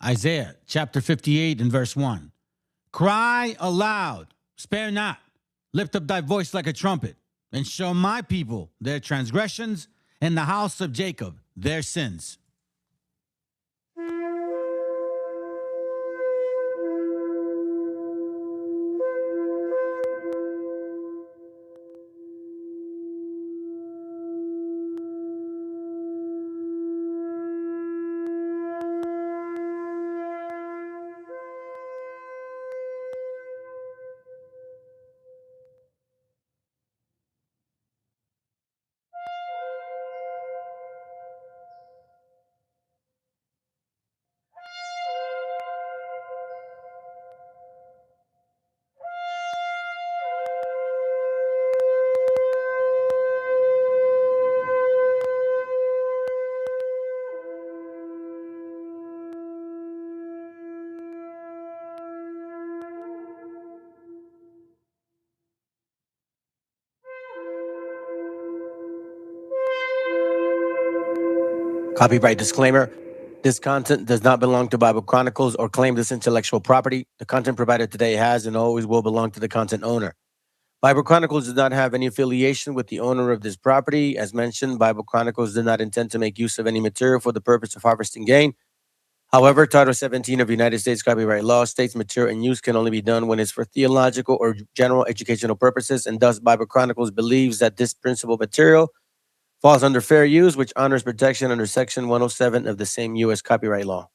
Isaiah chapter 58 and verse 1. Cry aloud, spare not, lift up thy voice like a trumpet, and show my people their transgressions, and the house of Jacob their sins. Copyright disclaimer. This content does not belong to Bible Chronicles or claim this intellectual property. The content provided today has and always will belong to the content owner. Bible Chronicles does not have any affiliation with the owner of this property. As mentioned, Bible Chronicles does not intend to make use of any material for the purpose of harvesting gain. However, Title 17 of United States copyright law states material and use can only be done when it's for theological or general educational purposes, and thus Bible Chronicles believes that this principal material falls under fair use, which honors protection under Section 107 of the same U.S. copyright law.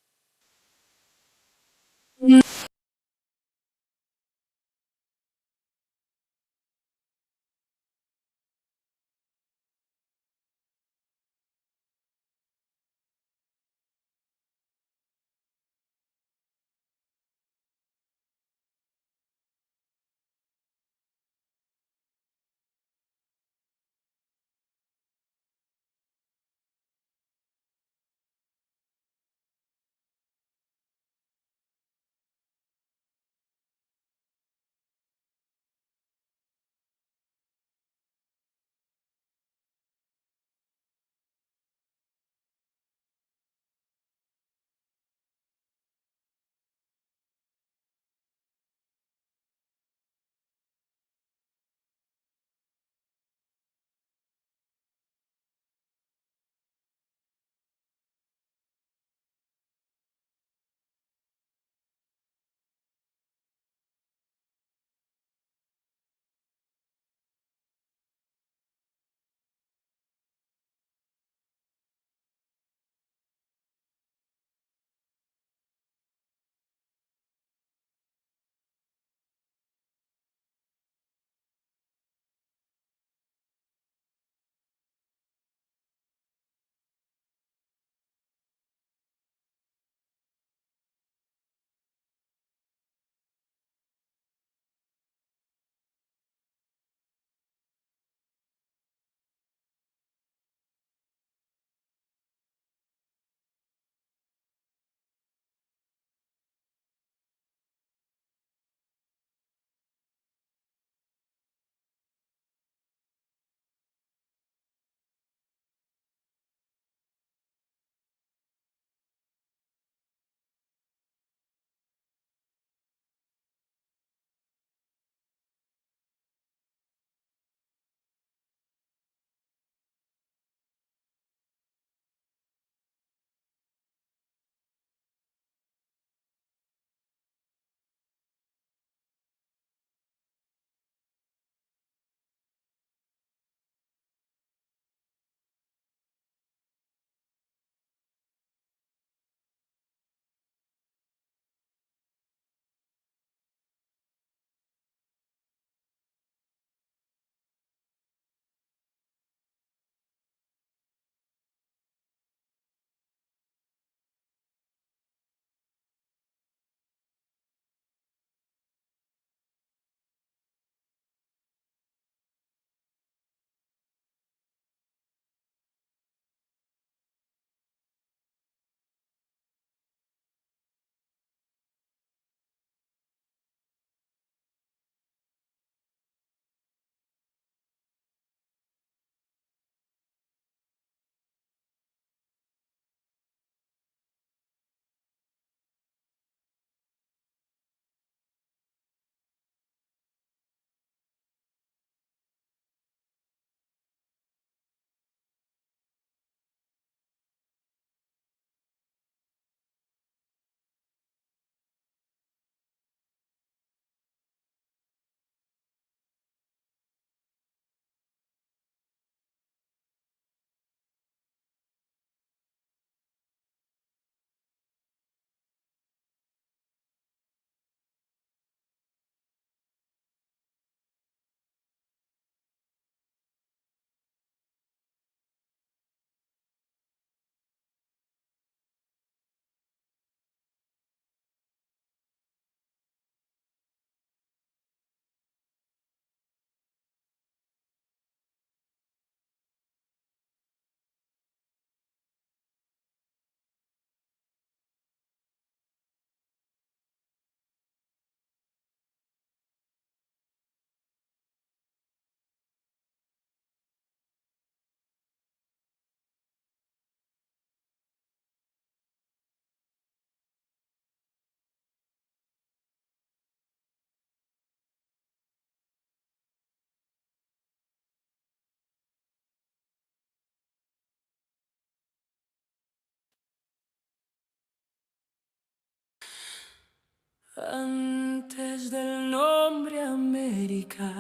Antes del nombre América,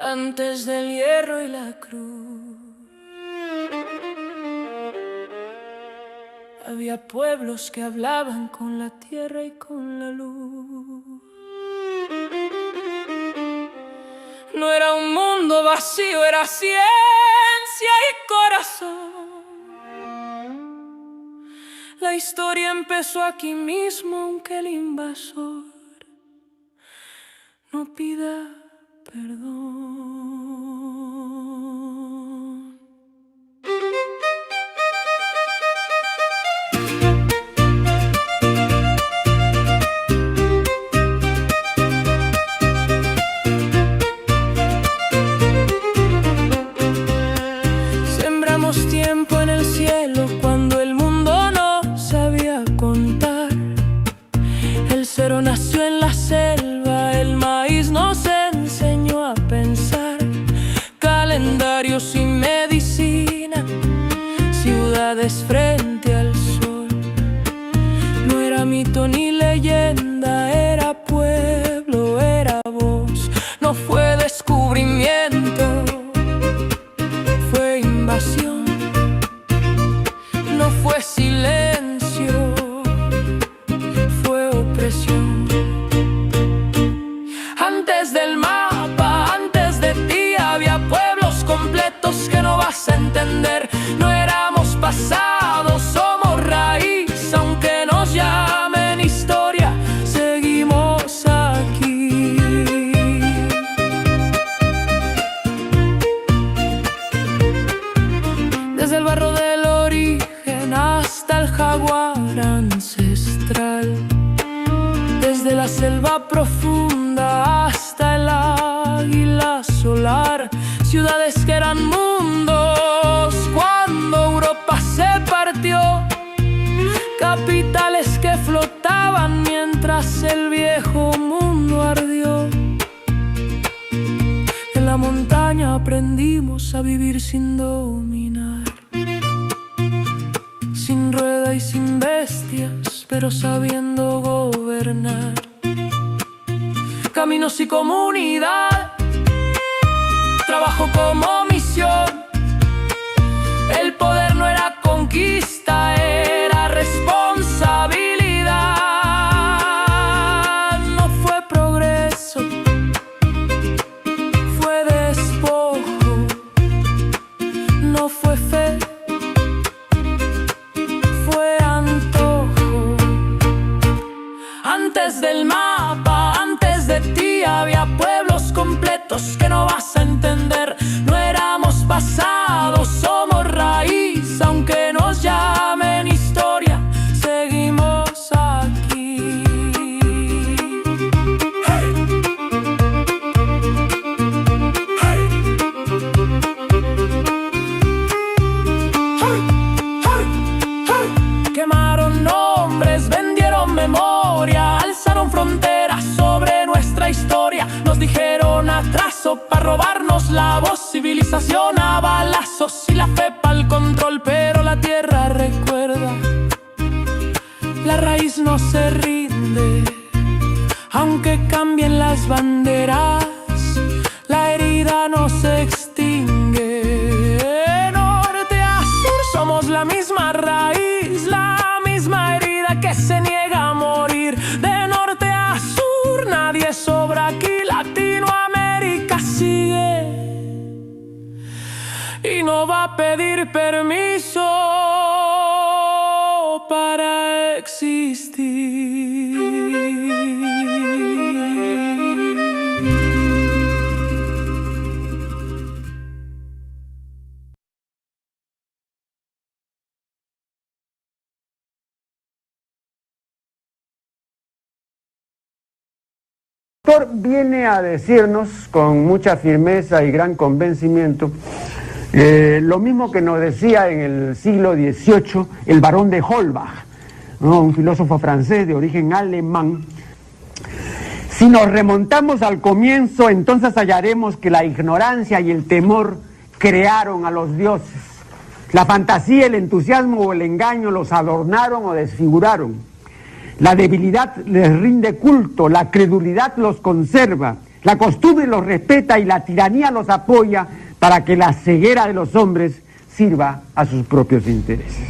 antes del hierro y la cruz, había pueblos que hablaban con la tierra y con la luz. No era un mundo vacío, era ciencia y corazón. La historia empezó aquí mismo, aunque el invasor no pida perdón. Sembramos tiempo en el cielo cuando el mundo no sabía contar. El cero nació en la selva, el maíz nos enseñó a pensar. Calendarios y medicina, ciudades frente al sol. No era mito ni leyenda, era pueblo, era voz. No fue descubrimiento, fue invasión. No fue silencio, fue opresión. Antes del mapa, antes de ti, había pueblos completos que no vas a entender. No éramos pasado, somos raíz, aunque nos llamen historia, seguimos aquí. Desde el barro del origen hasta el jaguar ancestral, desde la selva profunda hasta el águila solar, ciudades que eran mundos cuando Europa se partió, capitales que flotaban mientras el viejo mundo ardió. En la montaña aprendimos a vivir sin dominar, sin rueda y sin bestias, pero sabiendo gobernar. Caminos y comunidad, trabajo como misión. El poder no era conquista, era responsabilidad. No fue progreso, fue despojo. No fue fe, fue antojo. Antes del mapa, antes de ti, había pueblos completos que no vas a entender. No éramos pasado, somos raíz, aunque nos llamen historia, seguimos aquí. Hey. Hey. Hey. Hey. Hey. Quemaron nombres, vendieron memoria, alzaron fronteras sobre nuestra historia. Nos dijeron atraso para robarnos la voz, civilización a balazos y la fe pa'l control. Pero la tierra recuerda, la raíz no se rinde, aunque cambien las banderas, la herida no se extingue. De norte a sur somos la misma raíz, la misma herida que se niega a morir. De norte a sur nadie sobra aquí, Latinoamérica sigue y no va a pedir permiso para existir. El autor viene a decirnos con mucha firmeza y gran convencimiento lo mismo que nos decía en el siglo XVIII el barón de Holbach, ¿no? Un filósofo francés de origen alemán. Si nos remontamos al comienzo, entonces hallaremos que la ignorancia y el temor crearon a los dioses. La fantasía, el entusiasmo o el engaño los adornaron o desfiguraron. La debilidad les rinde culto, la credulidad los conserva, la costumbre los respeta y la tiranía los apoya para que la ceguera de los hombres sirva a sus propios intereses.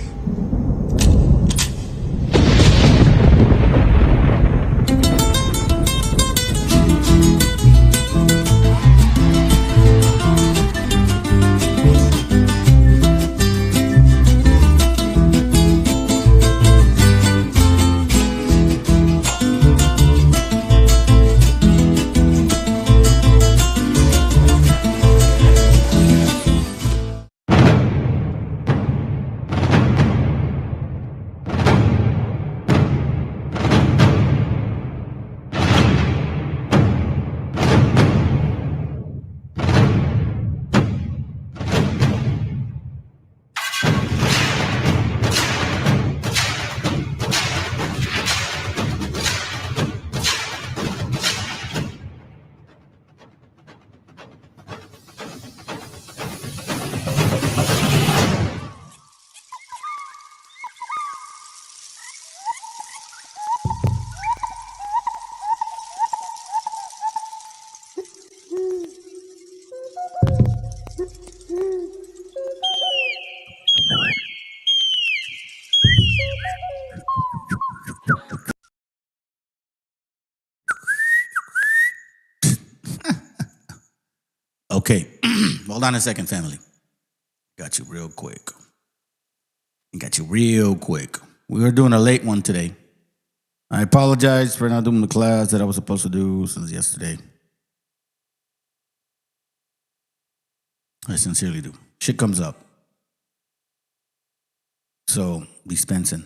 Okay, hold on a second, family. Got you real quick. We were doing a late one today. I apologize for not doing the class that I was supposed to do since yesterday. I sincerely do. Shit comes up. So, dispensing.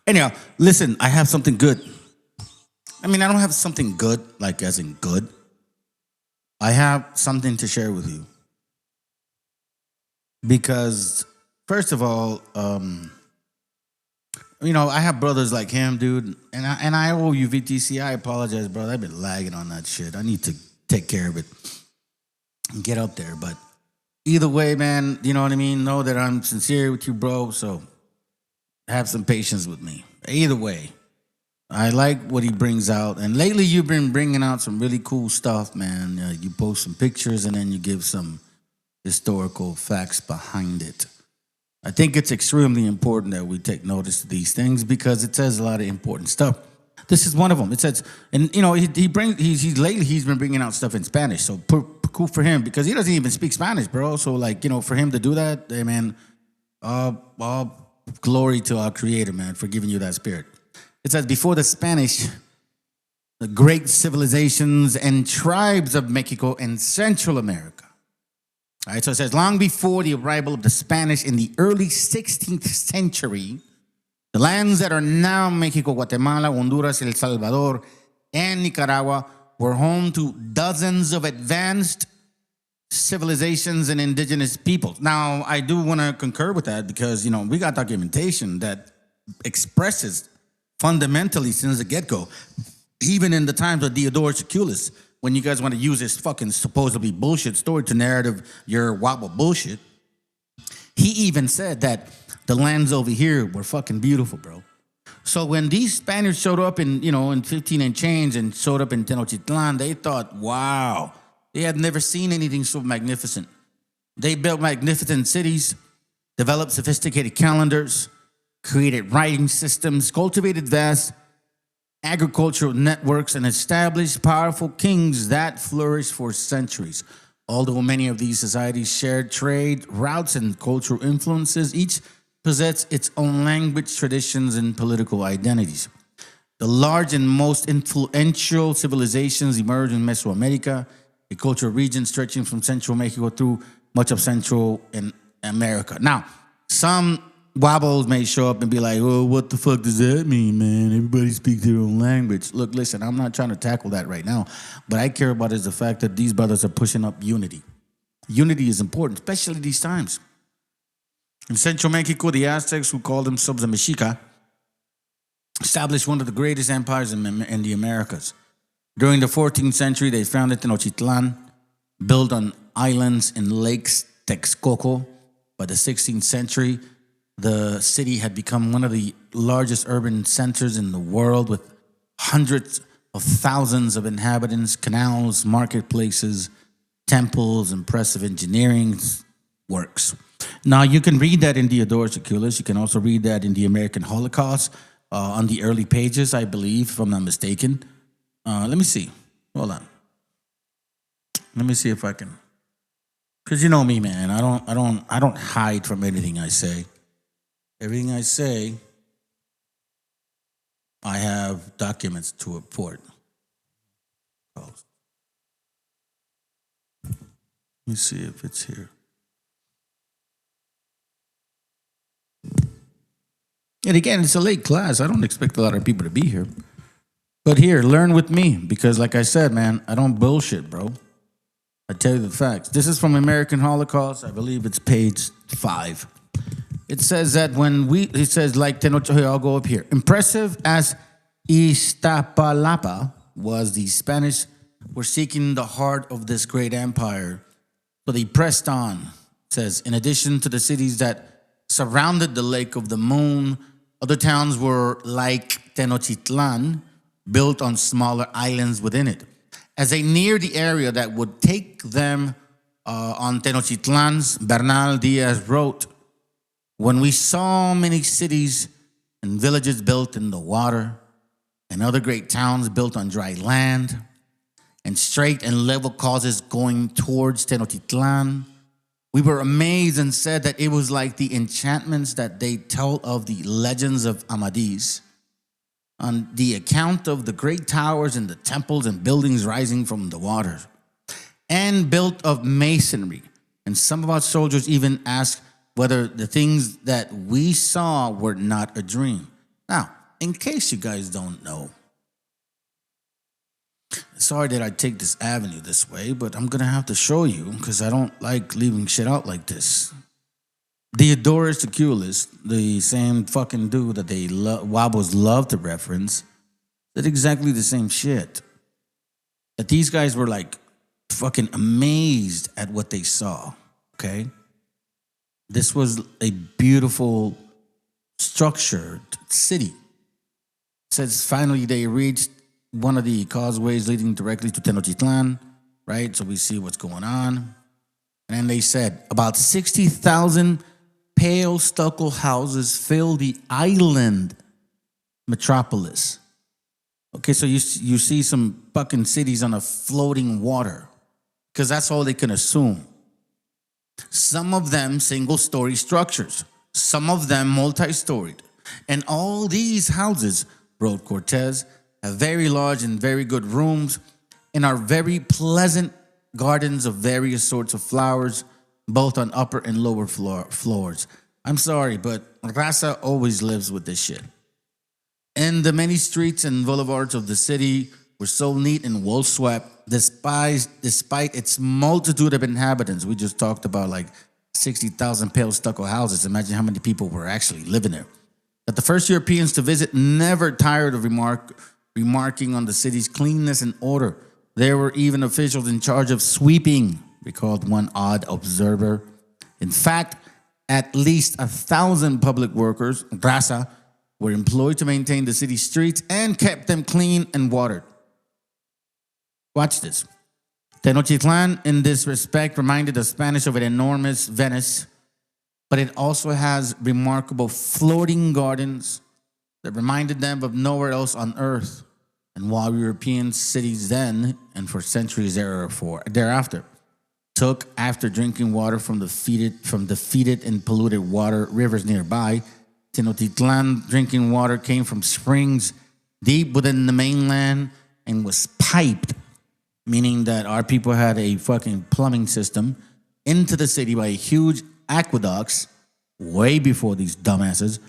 Anyhow, listen, I have something good. I mean, I don't have something good, like as in good. I have something to share with you. Because, first of all, you know, I have brothers like him, dude. And I owe you VTC. I apologize, brother. I've been lagging on that shit. I need to take care of it and get up there. But either way, man, you know what I mean? Know that I'm sincere with you, bro. So have some patience with me. Either way, I like what he brings out. And lately you've been bringing out some really cool stuff, man. You post some pictures and then you give some historical facts behind it. I think it's extremely important that we take notice of these things because it says a lot of important stuff. This is one of them. It says, and you know, he's lately he's been bringing out stuff in Spanish. So cool for him because he doesn't even speak Spanish, bro. So like, you know, for him to do that, hey, man, all glory to our Creator, man, for giving you that spirit. It says, before the Spanish, the great civilizations and tribes of Mexico and Central America. All right, so it says, long before the arrival of the Spanish in the early 16th century, the lands that are now Mexico, Guatemala, Honduras, El Salvador, and Nicaragua were home to dozens of advanced civilizations and indigenous peoples. Now, I do want to concur with that because, you know, we got documentation that expresses fundamentally since the get-go, even in the times of Theodore Siculus, when you guys want to use this fucking supposedly bullshit story to narrative your wobble bullshit, he even said that the lands over here were fucking beautiful, bro. So when these Spaniards showed up in, you know, in 15 and change and showed up in Tenochtitlan, they thought, wow, they had never seen anything so magnificent. They built magnificent cities, developed sophisticated calendars, created writing systems, cultivated vast agricultural networks, and established powerful kings that flourished for centuries. Although many of these societies shared trade routes and cultural influences, each possessed its own language, traditions, and political identities. The large and most influential civilizations emerged in Mesoamerica, a cultural region stretching from central Mexico through much of Central and America. Now, some wobbles may show up and be like, oh, what the fuck does that mean, man? Everybody speaks their own language. Look, listen, I'm not trying to tackle that right now. What I care about is the fact that these brothers are pushing up unity. Unity is important, especially these times. In Central Mexico, the Aztecs, who called themselves the Mexica, established one of the greatest empires in the Americas. During the 14th century, they founded Tenochtitlan, built on islands in lakes Texcoco, By the 16th century, the city had become one of the largest urban centers in the world with hundreds of thousands of inhabitants, canals, marketplaces, temples, impressive engineering works. Now, you can read that in Diodorus Siculus. You can also read that in the American Holocaust on the early pages, I believe, if I'm not mistaken. Let me see. Hold on. Let me see if I can. Because you know me, man. I don't hide from anything I say. Everything I say, I have documents to report. Let me see if it's here. And again, it's a late class. I don't expect a lot of people to be here. But here, learn with me. Because like I said, man, I don't bullshit, bro. I tell you the facts. This is from American Holocaust. I believe it's page 5. It says that it says like Tenochtitlan, here, I'll go up here. Impressive as Iztapalapa was, the Spanish were seeking the heart of this great empire. So they pressed on. It says, in addition to the cities that surrounded the Lake of the Moon, other towns were like Tenochtitlan, built on smaller islands within it. As they neared the area that would take them on Tenochtitlan's, Bernal Diaz wrote, when we saw many cities and villages built in the water and other great towns built on dry land and straight and level causes going towards Tenochtitlan, we were amazed and said that it was like the enchantments that they tell of the legends of Amadis, on the account of the great towers and the temples and buildings rising from the water, and built of masonry. And some of our soldiers even asked whether the things that we saw were not a dream. Now, in case you guys don't know, sorry that I take this avenue this way, but I'm going to have to show you because I don't like leaving shit out like this. Diodorus Siculus, the same fucking dude that they Wabos love to reference, did exactly the same shit. That these guys were like fucking amazed at what they saw, okay? This was a beautiful, structured city. It says finally they reached one of the causeways leading directly to Tenochtitlan, right? So we see what's going on. And then they said about 60,000 pale stucco houses fill the island metropolis. Okay, so you see some fucking cities on a floating water because that's all they can assume. Some of them single-story structures, some of them multi-storied. And all these houses, wrote Cortez, have very large and very good rooms and are very pleasant gardens of various sorts of flowers, both on upper and lower floors. I'm sorry, but Raza always lives with this shit. And the many streets and boulevards of the city were so neat and well swept, despite its multitude of inhabitants. We just talked about like 60,000 pale stucco houses. Imagine how many people were actually living there. That the first Europeans to visit never tired of remarking on the city's cleanness and order. There were even officials in charge of sweeping, recalled one odd observer. In fact, at least 1,000 public workers, raza, were employed to maintain the city streets and kept them clean and watered. Watch this. Tenochtitlan, in this respect, reminded the Spanish of an enormous Venice, but it also has remarkable floating gardens that reminded them of nowhere else on earth. And while European cities then, and for centuries thereafter, took after drinking water from the fetid and polluted water rivers nearby, Tenochtitlan drinking water came from springs deep within the mainland and was piped, meaning that our people had a fucking plumbing system into the city by huge aqueducts way before these dumbasses,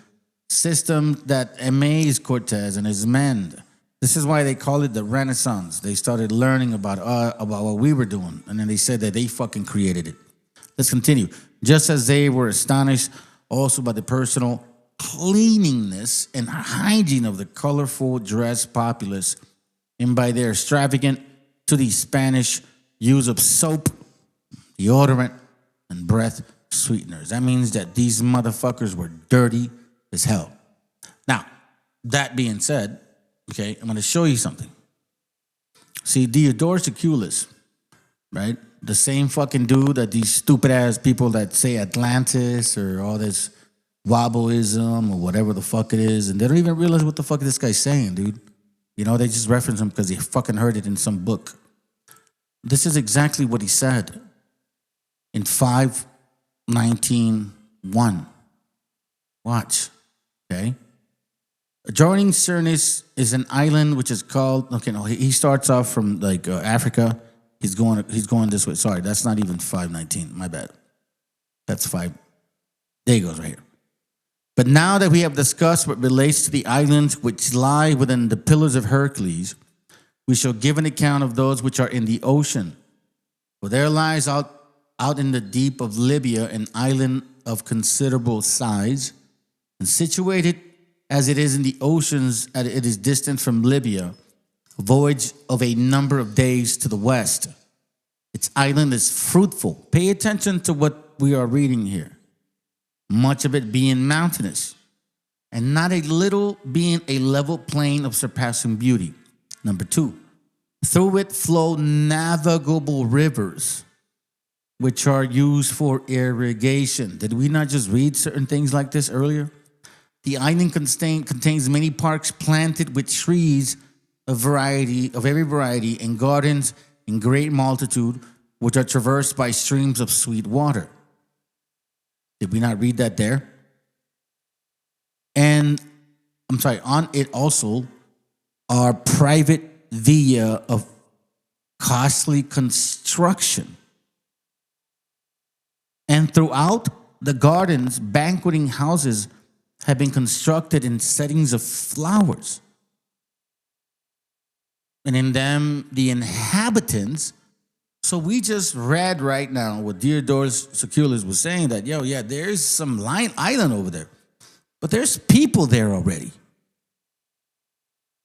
system that amazed Cortez and his men. This is why they call it the Renaissance. They started learning about what we were doing, and then they said that they fucking created it. Let's continue. Just as they were astonished also by the personal cleanliness and hygiene of the colorful dressed populace, and by their extravagant to the Spanish use of soap, deodorant, and breath sweeteners. That means that these motherfuckers were dirty as hell. Now, that being said, okay, I'm going to show you something. See, Diodorus Siculus, right? The same fucking dude that these stupid ass people that say Atlantis or all this wobbleism or whatever the fuck it is, and they don't even realize what the fuck this guy's saying, dude. You know, they just reference him because they fucking heard it in some book. This is exactly what he said in 519:1. Watch, okay? Adjoining Cernus is an island which is called. Okay, no, he starts off from like Africa. He's going this way. Sorry, that's not even 519. My bad. That's 5. There he goes right here. But now that we have discussed what relates to the islands which lie within the Pillars of Hercules, we shall give an account of those which are in the ocean. For there lies out in the deep of Libya an island of considerable size, and situated as it is in the oceans, it is distant from Libya, a voyage of a number of days to the west. Its island is fruitful. Pay attention to what we are reading here. Much of it being mountainous, and not a little being a level plain of surpassing beauty. Number 2, through it flow navigable rivers, which are used for irrigation. Did we not just read certain things like this earlier? The island contains many parks planted with trees of every variety, and gardens in great multitude, which are traversed by streams of sweet water. Did we not read that there? And on it also are private via of costly construction. And throughout the gardens, banqueting houses have been constructed in settings of flowers. And in them, the inhabitants. So we just read right now what Diodorus Siculus was saying that, there's some island over there. But there's people there already.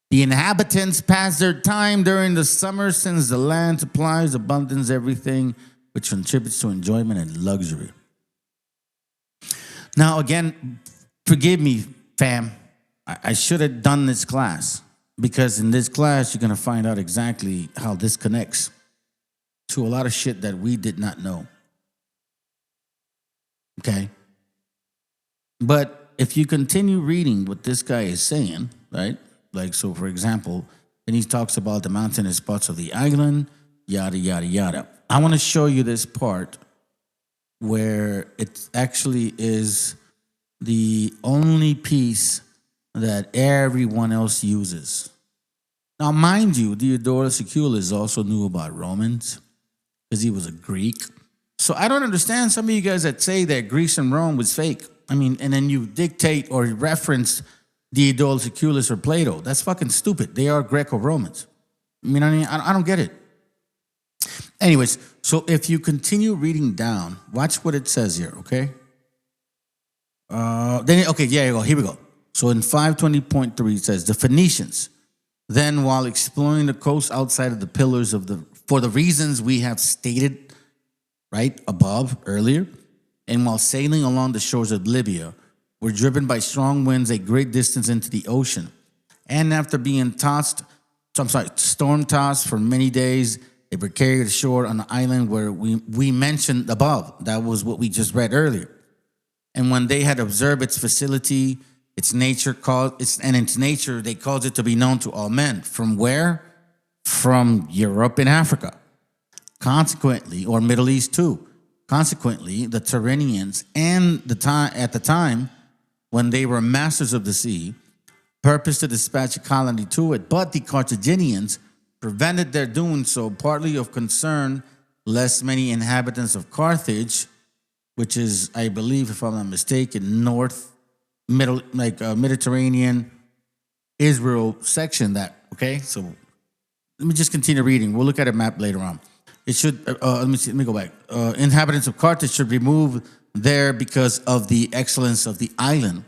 The inhabitants pass their time during the summer, since the land supplies abundance everything which contributes to enjoyment and luxury. Now, again, forgive me, fam. I should have done this class, because in this class, you're going to find out exactly how this connects to a lot of shit that we did not know. Okay? But if you continue reading what this guy is saying, right? Like, so for example, and he talks about the mountainous spots of the island, yada, yada, yada. I want to show you this part where it actually is the only piece that everyone else uses. Now, mind you, Diodorus Siculus also knew about Romans because he was a Greek. So I don't understand some of you guys that say that Greece and Rome was fake. I mean, and then you dictate or reference Diodorus Siculus or Plato. That's fucking stupid. They are Greco-Romans. I don't get it. Anyways, so if you continue reading down, watch what it says here, okay? Here we go. So in 520.3, it says, the Phoenicians, then while exploring the coast outside of the pillars for the reasons we have stated right above earlier, and while sailing along the shores of Libya, were driven by strong winds a great distance into the ocean. And after being storm-tossed for many days, they were carried ashore on the island where we mentioned above. That was what we just read earlier. And when they had observed its facility, its nature, they caused it to be known to all men. From where? From Europe and Africa. Consequently, or Middle East too. Consequently, the Tyrrhenians at the time when they were masters of the sea, purposed to dispatch a colony to it, but the Carthaginians prevented their doing so, partly of concern lest many inhabitants of Carthage, which is, I believe, if I'm not mistaken, Mediterranean Israel section. Okay? So let me just continue reading. We'll look at a map later on. It should, let me go back. Inhabitants of Carthage should remove there because of the excellence of the island,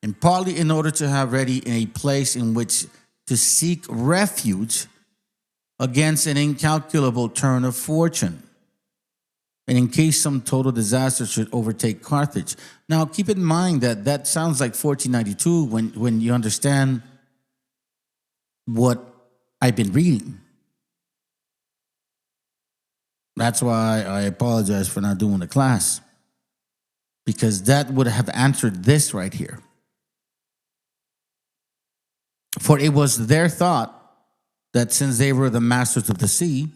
and partly in order to have ready a place in which to seek refuge against an incalculable turn of fortune. and in case some total disaster should overtake Carthage. Now, keep in mind that that sounds like 1492 when you understand what I've been reading. That's why I apologize for not doing the class, because that would have answered this right here. For it was their thought that since they were the masters of the sea,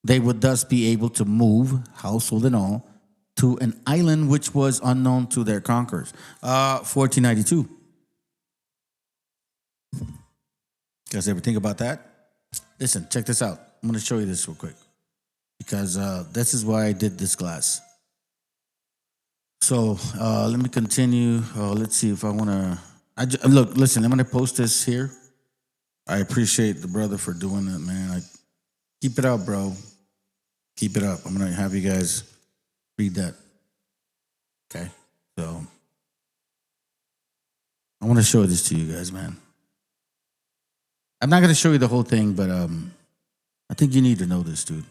they would thus be able to move, household and all, to an island which was unknown to their conquerors. 1492. You guys ever think about that? Listen, check this out. I'm going to show you this real quick, because this is why I did this class. So let me continue. Let's see if I want to. Look, listen, I'm going to post this here. I appreciate the brother for doing it, man. Keep it up, bro. Keep it up. I'm going to have you guys read that. Okay? So I want to show this to you guys, man. I'm not going to show you the whole thing, but I think you need to know this, dude.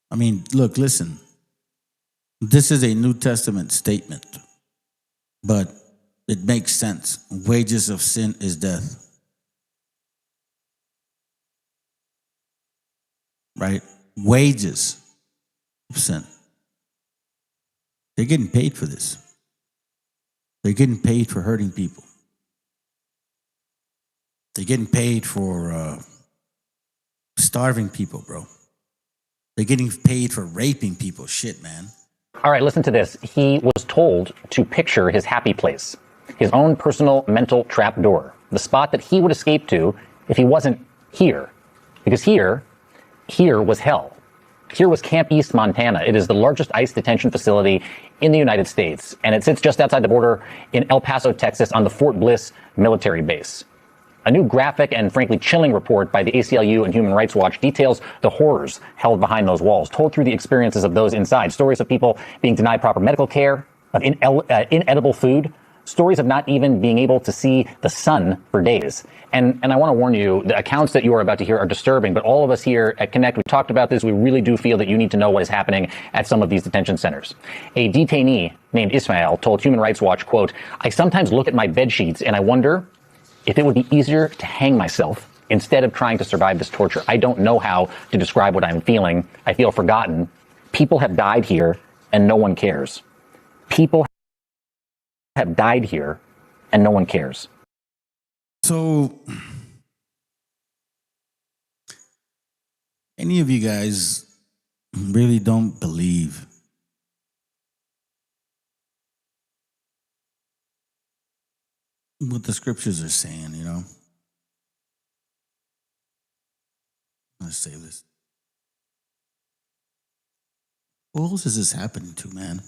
I mean, look, listen. This is a New Testament statement, but it makes sense. Wages of sin is death. Right? Wages of sin. They're getting paid for this. They're getting paid for hurting people. They're getting paid for starving people, bro. They're getting paid for raping people. Shit, man. All right, listen to this. He was told to picture his happy place, his own personal mental trap door, the spot that he would escape to if he wasn't here. Because here was hell. Here was Camp East, Montana. It is the largest ICE detention facility in the United States, and it sits just outside the border in El Paso, Texas, on the Fort Bliss military base. A new graphic and frankly chilling report by the ACLU and Human Rights Watch details the horrors held behind those walls, told through the experiences of those inside. Stories of people being denied proper medical care, of inedible food, stories of not even being able to see the sun for days. And I want to warn you, the accounts that you are about to hear are disturbing, but all of us here at Connect, we talked about this, we really do feel that you need to know what is happening at some of these detention centers. A detainee named Ismail told Human Rights Watch, quote, "I sometimes look at my bed sheets and I wonder if it would be easier to hang myself instead of trying to survive this torture. I don't know how to describe what I'm feeling. I feel forgotten. People have died here and no one cares. People have died here and no one cares." So, any of you guys really don't believe what the scriptures are saying, you know? Let's say this. Who else is this happening to, man?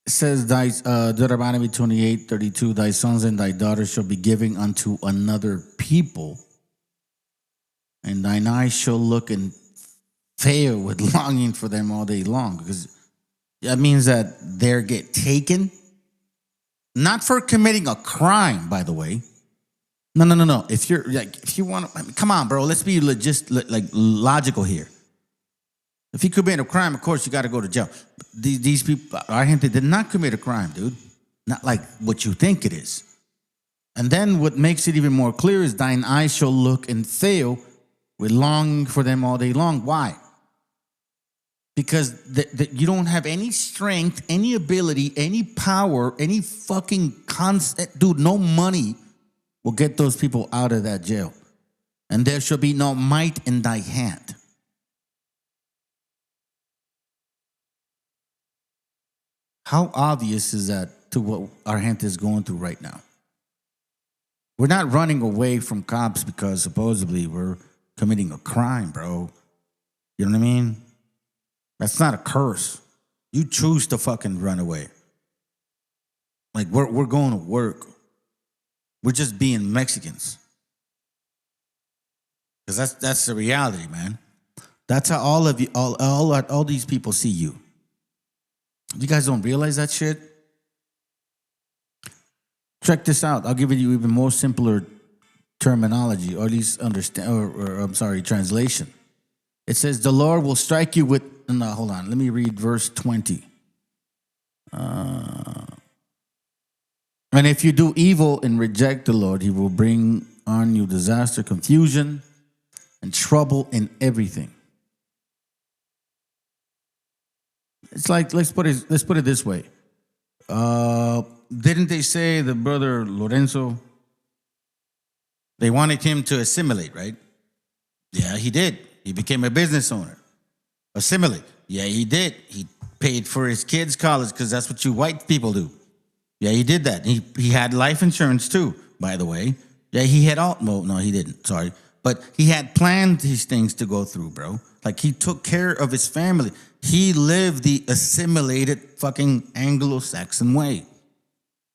It says, Deuteronomy 28:32, thy sons and thy daughters shall be given unto another people, and thine eyes shall look and fail with longing for them all day long. Because that means that they get taken, not for committing a crime, by the way. No. If you want to, I mean, come on, bro, let's be logical here. If you commit a crime, of course, you got to go to jail. These people, our gente did not commit a crime, dude. Not like what you think it is. And then what makes it even more clear is thine eyes shall look and fail with longing for them all day long. Why? Because you don't have any strength, any ability, any power, any fucking concept. Dude, no money will get those people out of that jail. And there shall be no might in thy hand. How obvious is that to what our gente is going through right now? We're not running away from cops because supposedly we're committing a crime, bro. You know what I mean? That's not a curse. You choose to fucking run away. Like we're going to work. We're just being Mexicans. Because that's the reality, man. That's how all of you, all these people see you. You guys don't realize that shit? Check this out. I'll give you even more simpler terminology, or at least understand, or I'm sorry, translation. It says, the Lord will strike you with, no, hold on, let me read verse 20. And if you do evil and reject the Lord, he will bring on you disaster, confusion, and trouble in everything. It's like, let's put it this way. Didn't they say the brother Lorenzo, they wanted him to assimilate, right? Yeah, he did. He became a business owner. Assimilate. Yeah, he did. He paid for his kids' college because that's what you white people do. Yeah, he did that. He had life insurance too, by the way. Yeah, he had all, well, no, he didn't, sorry. But he had planned these things to go through, bro. Like, he took care of his family. He lived the assimilated fucking Anglo-Saxon way.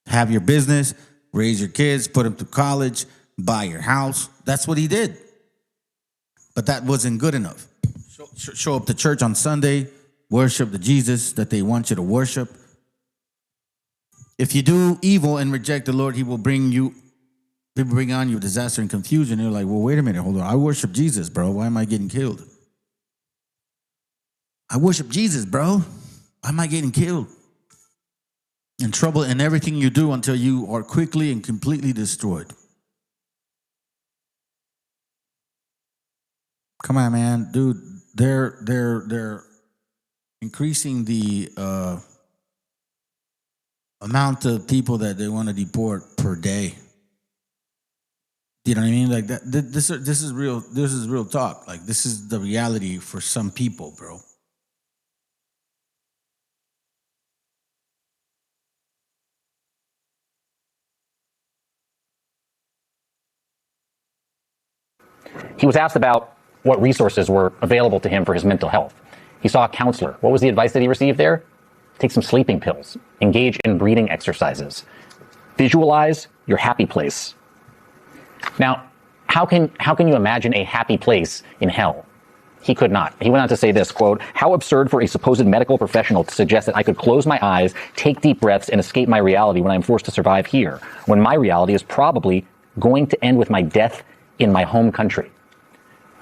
Have your business, raise your kids, put them through college, buy your house. That's what he did. But that wasn't good enough. Show up to church on Sunday, worship the Jesus that they want you to worship. If you do evil and reject the Lord, he will bring on you disaster and confusion. You're like, well, wait a minute, hold on. I worship Jesus, bro. Why am I getting killed? I worship Jesus, bro. Why am I getting killed? In trouble in everything you do until you are quickly and completely destroyed. Come on, man, dude. They're increasing the amount of people that they want to deport per day. You know what I mean? Like that. This is real. This is real talk. Like, this is the reality for some people, bro. He was asked about what resources were available to him for his mental health. He saw a counselor. What was the advice that he received there? Take some sleeping pills. Engage in breathing exercises. Visualize your happy place. Now, how can you imagine a happy place in hell? He could not. He went on to say this, quote, "How absurd for a supposed medical professional to suggest that I could close my eyes, take deep breaths, and escape my reality when I'm forced to survive here, when my reality is probably going to end with my death in my home country."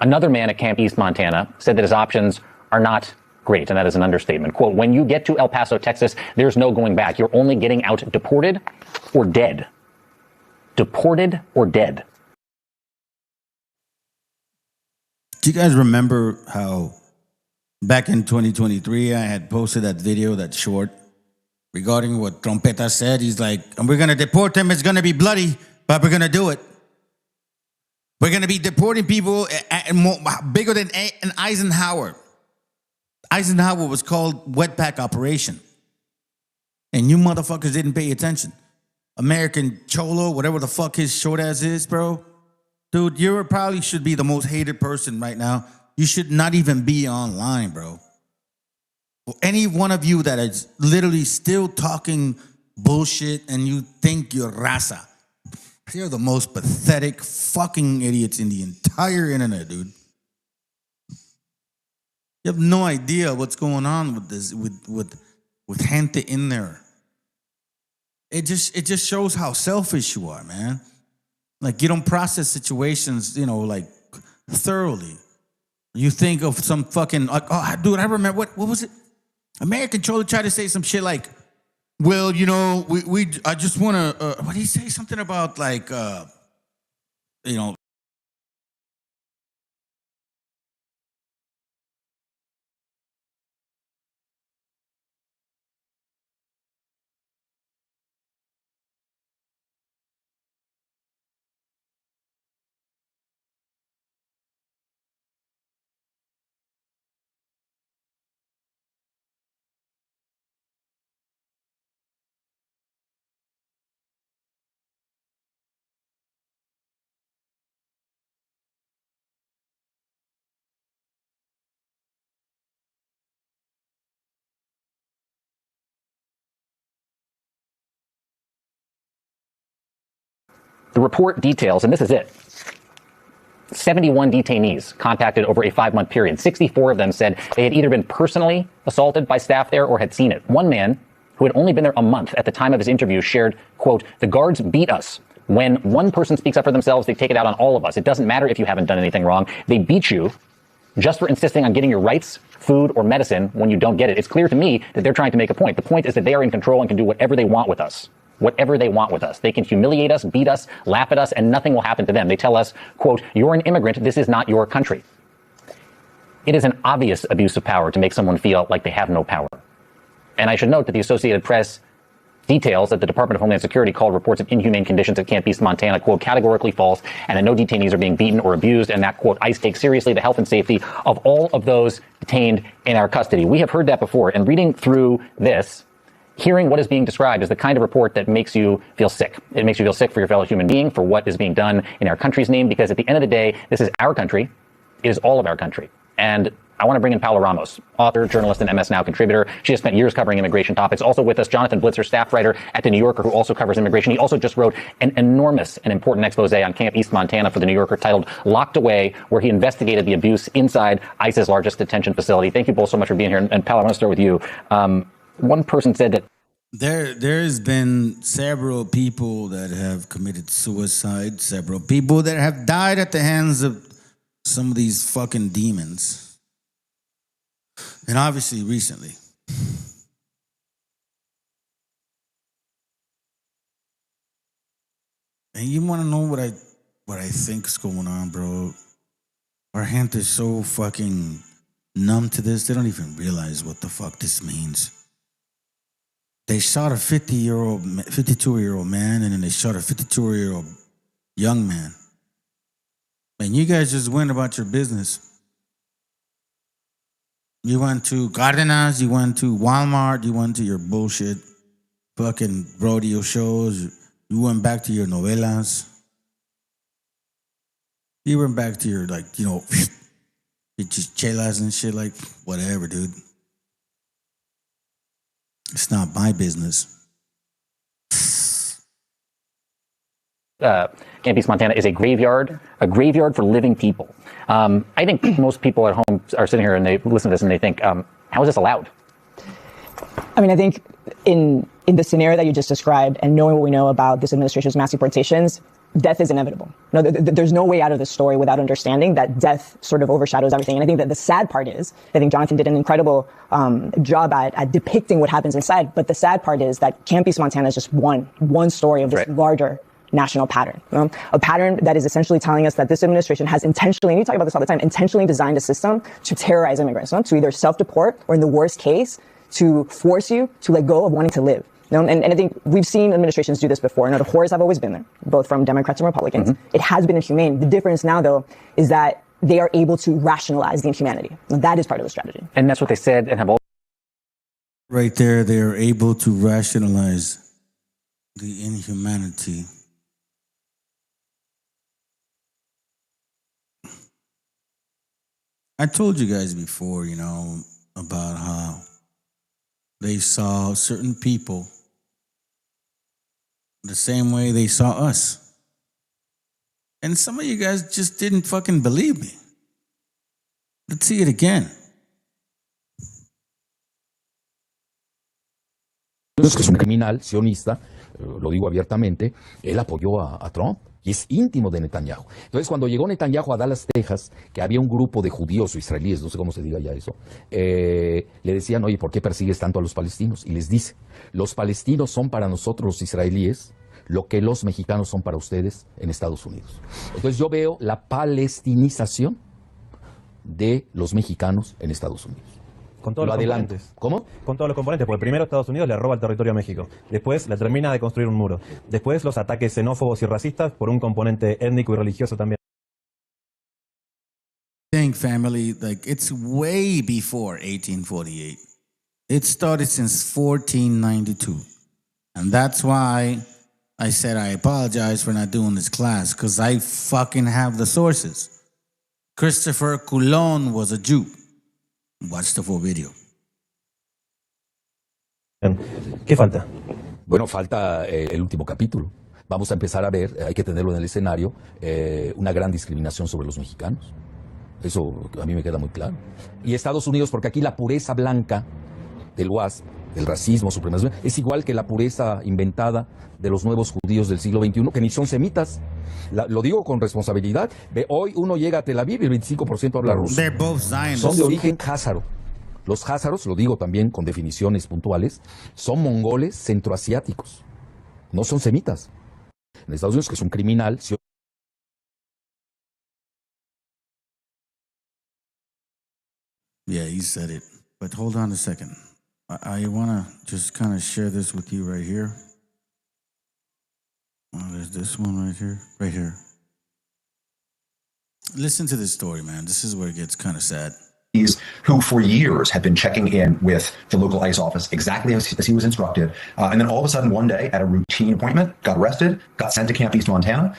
Another man at Camp East, Montana, said that his options are not great, and that is an understatement. Quote, "When you get to El Paso, Texas, there's no going back. You're only getting out deported or dead." Deported or dead. Do you guys remember how back in 2023, I had posted that video, that short, regarding what Trompeta said? He's like, and we're going to deport them. It's going to be bloody, but we're going to do it. We're going to be deporting people bigger than Eisenhower. Eisenhower was called Wetback Operation. And you motherfuckers didn't pay attention. American Cholo, whatever the fuck his short ass is, bro. Dude, you probably should be the most hated person right now. You should not even be online, bro. For any one of you that is literally still talking bullshit and you think you're raza, you're the most pathetic fucking idiots in the entire internet, dude. You have no idea what's going on with this, with gente in there. It just shows how selfish you are, man. Like, you don't process situations, like, thoroughly. You think of some fucking, like, oh, dude, I remember, what was it? American Cholo tried to say some shit like, well, I just want to, what did he say? Something about, like, The report details, and this is it, 71 detainees contacted over a 5-month period. 64 of them said they had either been personally assaulted by staff there or had seen it. One man, who had only been there a month at the time of his interview, shared, quote, "The guards beat us, When one person speaks up for themselves, they take it out on all of us. It doesn't matter if you haven't done anything wrong. They beat you just for insisting on getting your rights, food, or medicine when you don't get it. It's clear to me that they're trying to make a point. The point is that they are in control and can do whatever they want with us. Whatever they want with us. They can humiliate us, beat us, laugh at us, and nothing will happen to them. They tell us, quote, "You're an immigrant. This is not your country." It is an obvious abuse of power to make someone feel like they have no power. And I should note that the Associated Press details that the Department of Homeland Security called reports of inhumane conditions at Camp East, Montana, quote, "categorically false," and that no detainees are being beaten or abused, and that, quote, "ICE takes seriously the health and safety of all of those detained in our custody." We have heard that before, and reading through this, hearing what is being described is the kind of report that makes you feel sick. It makes you feel sick for your fellow human being, for what is being done in our country's name, because at the end of the day, this is our country. It is all of our country. And I want to bring in Paula Ramos, author, journalist, and MS Now contributor. She has spent years covering immigration topics. Also with us, Jonathan Blitzer, staff writer at The New Yorker, who also covers immigration. He also just wrote an enormous and important expose on Camp East, Montana for The New Yorker titled "Locked Away," where he investigated the abuse inside ICE's largest detention facility. Thank you both so much for being here. And Paula, I want to start with you. One person said that There's been several people that have committed suicide, several people that have died at the hands of some of these fucking demons. And obviously recently. And you want to know what I think is going on, bro? Our gente is so fucking numb to this, they don't even realize what the fuck this means. They shot a 52-year-old man, and then they shot a 52-year-old young man. And you guys just went about your business. You went to Cardenas, you went to Walmart, you went to your bullshit fucking rodeo shows, you went back to your novelas. You went back to your, like, you know, your chelas and shit, like, whatever, dude. It's not my business. Camp East, Montana is a graveyard for living people. I think most people at home are sitting here and they listen to this and they think, how is this allowed? I mean, I think in the scenario that you just described and knowing what we know about this administration's mass deportations, death is inevitable. No, there's no way out of this story without understanding that death sort of overshadows everything. And I think that the sad part is, I think Jonathan did an incredible job at depicting what happens inside. But the sad part is that Camp East, Montana is just one story of this larger national pattern. A pattern that is essentially telling us that this administration has intentionally, and you talk about this all the time, intentionally designed a system to terrorize immigrants, to either self-deport or in the worst case, to force you to let go of wanting to live. And I think we've seen administrations do this before. The horrors have always been there, both from Democrats and Republicans. Mm-hmm. It has been inhumane. The difference now, though, is that they are able to rationalize the inhumanity. And that is part of the strategy. And that's what they said and have all. Right there, they are able to rationalize the inhumanity. I told you guys before, about how they saw certain people the same way they saw us. And some of you guys just didn't fucking believe me. Let's see it again. Que es un criminal sionista, lo digo abiertamente, él apoyó a Trump y es íntimo de Netanyahu. Entonces, cuando llegó Netanyahu a Dallas, Texas, que había un grupo de judíos o israelíes, no sé cómo se diga ya eso, le decían, oye, ¿por qué persigues tanto a los palestinos? Y les dice, los palestinos son para nosotros los israelíes lo que los mexicanos son para ustedes en Estados Unidos. Entonces, yo veo la palestinización de los mexicanos en Estados Unidos. Con todos los componentes. ¿Cómo? Con todos los componentes, porque primero Estados Unidos le roba el territorio a México, después le termina de construir un muro, después los ataques xenófobos y racistas por un componente étnico y religioso también. Think, family, like it's way before 1848. It started since 1492. And that's why I said I apologize for not doing this class, because I fucking have the sources. Christopher Coulon was a Jew. Watch the full video. ¿Qué falta? Bueno, falta el último capítulo. Vamos a empezar a ver, hay que tenerlo en el escenario, una gran discriminación sobre los mexicanos. Eso a mí me queda muy claro. Y Estados Unidos, porque aquí la pureza blanca del WASP el racismo, supremacismo, es igual que la pureza inventada de los nuevos judíos del siglo XXI, que ni son semitas. Lo digo con responsabilidad. Hoy uno llega a Tel Aviv y el 25% habla ruso. They're both Zionists. Son de origen házaro. Los házaros, lo digo también con definiciones puntuales, son mongoles centroasiáticos. No son semitas. En Estados Unidos, que es un criminal. Yeah, you said it. But hold on a second. I want to just kind of share this with you right here. Oh, there's this one right here. Right here. Listen to this story, man. This is where it gets kind of sad. Who for years had been checking in with the local ICE office exactly as he was instructed. And then all of a sudden one day at a routine appointment, got arrested, got sent to Camp East Montana.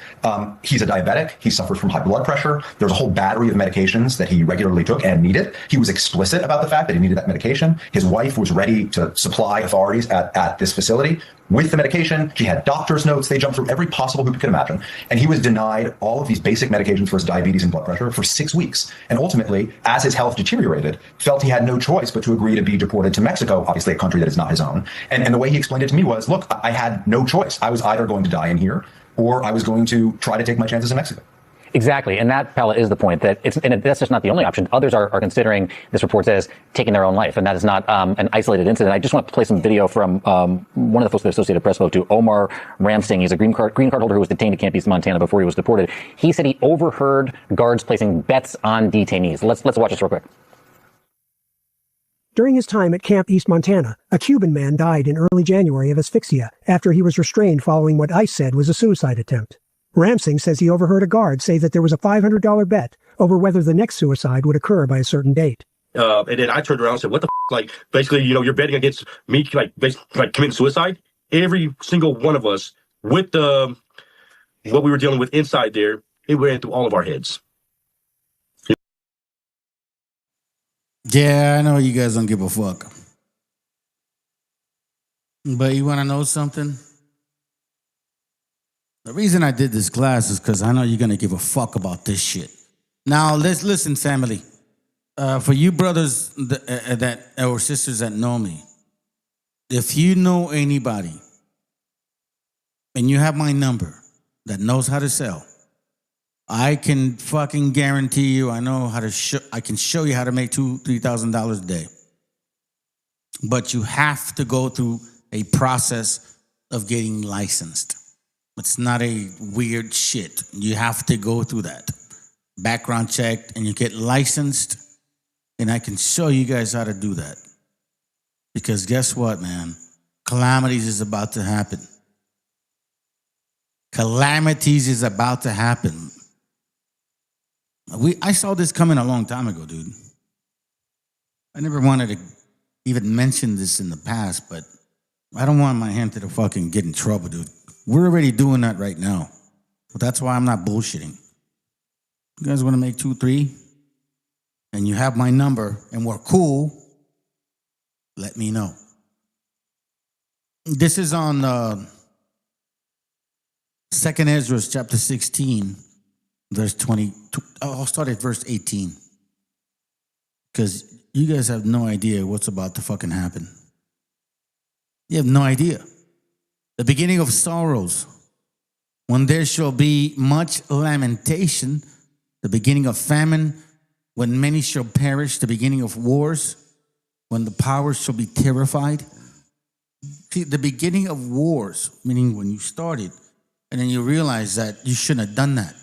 He's a diabetic. He suffers from high blood pressure. There's a whole battery of medications that he regularly took and needed. He was explicit about the fact that he needed that medication. His wife was ready to supply authorities at this facility with the medication. She had doctor's notes. They jumped through every possible hoop you could imagine. And he was denied all of these basic medications for his diabetes and blood pressure for 6 weeks. And ultimately, as his health deteriorated, felt he had no choice but to agree to be deported to Mexico, obviously a country that is not his own. And the way he explained it to me was, look, I had no choice. I was either going to die in here or I was going to try to take my chances in Mexico. Exactly, and that, Pella, is the point, that that's just not the only option. Others are considering, this report says, taking their own life, and that is not an isolated incident. I just want to play some video from one of the folks that Associated Press spoke to, Omar Ramsing. He's a green card holder who was detained at Camp East Montana before he was deported. He said he overheard guards placing bets on detainees. Let's watch this real quick. During his time at Camp East Montana, a Cuban man died in early January of asphyxia after he was restrained following what ICE said was a suicide attempt. Ramsing says he overheard a guard say that there was a $500 bet over whether the next suicide would occur by a certain date. And then I turned around and said, what the f-? Like, basically, you're betting against me, like committing suicide? Every single one of us, with what we were dealing with inside there, it ran through all of our heads. Yeah, I know you guys don't give a fuck. But you want to know something? The reason I did this class is because I know you're going to give a fuck about this shit. Now, let's listen, family. For you brothers that or sisters that know me, if you know anybody and you have my number that knows how to sell, I can fucking guarantee you I know how to I can show you how to make $2,000-$3,000 a day. But you have to go through a process of getting licensed. It's not a weird shit. You have to go through that. Background check, and you get licensed, and I can show you guys how to do that. Because guess what, man? Calamities is about to happen. Calamities is about to happen. I saw this coming a long time ago, dude. I never wanted to even mention this in the past, but I don't want my hand to fucking get in trouble, dude. We're already doing that right now. But that's why I'm not bullshitting. You guys want to make 2, 3, and you have my number, and we're cool, let me know. This is on 2nd Ezra chapter 16, verse 20. I'll start at verse 18. Because you guys have no idea what's about to fucking happen. You have no idea. The beginning of sorrows, when there shall be much lamentation, the beginning of famine, when many shall perish, the beginning of wars, when the powers shall be terrified. See, the beginning of wars, meaning when you started, and then you realize that you shouldn't have done that.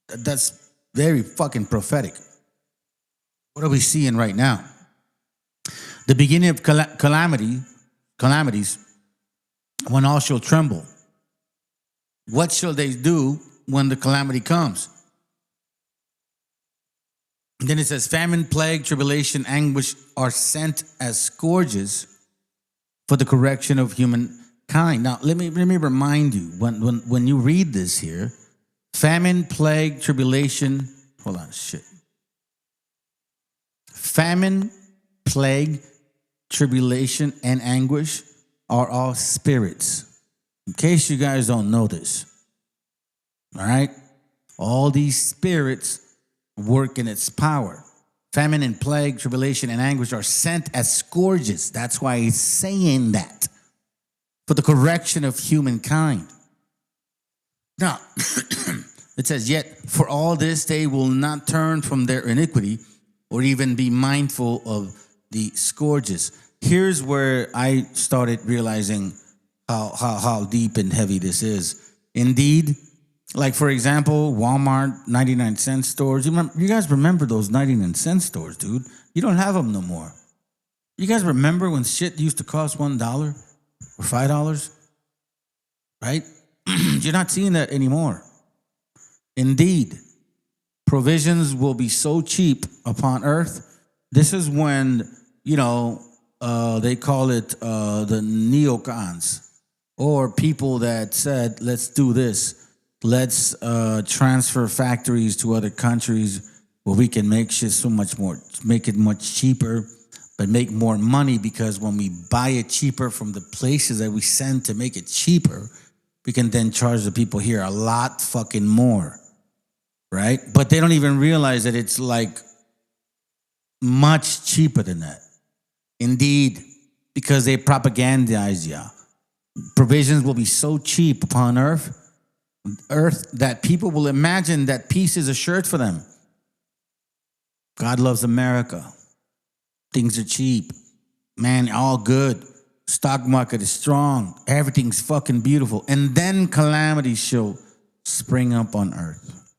That's very fucking prophetic. What are we seeing right now? The beginning of calamities, when all shall tremble. What shall they do when the calamity comes? And then it says, famine, plague, tribulation, anguish are sent as scourges for the correction of humankind. Now, let me remind you, when you read this here, famine, plague, tribulation, hold on, shit. Famine, plague, tribulation, and anguish are all spirits. In case you guys don't know this. All right? All these spirits work in its power. Famine and plague, tribulation and anguish are sent as scourges. That's why he's saying that. For the correction of humankind. Now, it says, yet for all this they will not turn from their iniquity or even be mindful of the scourges. Here's where I started realizing how deep and heavy this is. Indeed, like for example, Walmart 99-cent stores. You guys remember those 99-cent stores, dude? You don't have them no more. You guys remember when shit used to cost $1 or $5? Right? You're not seeing that anymore. Indeed, provisions will be so cheap upon earth. This is when, they call it the neocons, or people that said, let's do this. Let's transfer factories to other countries where we can make shit so much more, make it much cheaper, but make more money, because when we buy it cheaper from the places that we send to make it cheaper, we can then charge the people here a lot fucking more, right? But they don't even realize that it's like much cheaper than that. Indeed, because they propagandize ya. Provisions will be so cheap upon earth that people will imagine that peace is assured for them. God loves America. Things are cheap. Man, all good. Stock market is strong. Everything's fucking beautiful. And then calamities shall spring up on earth.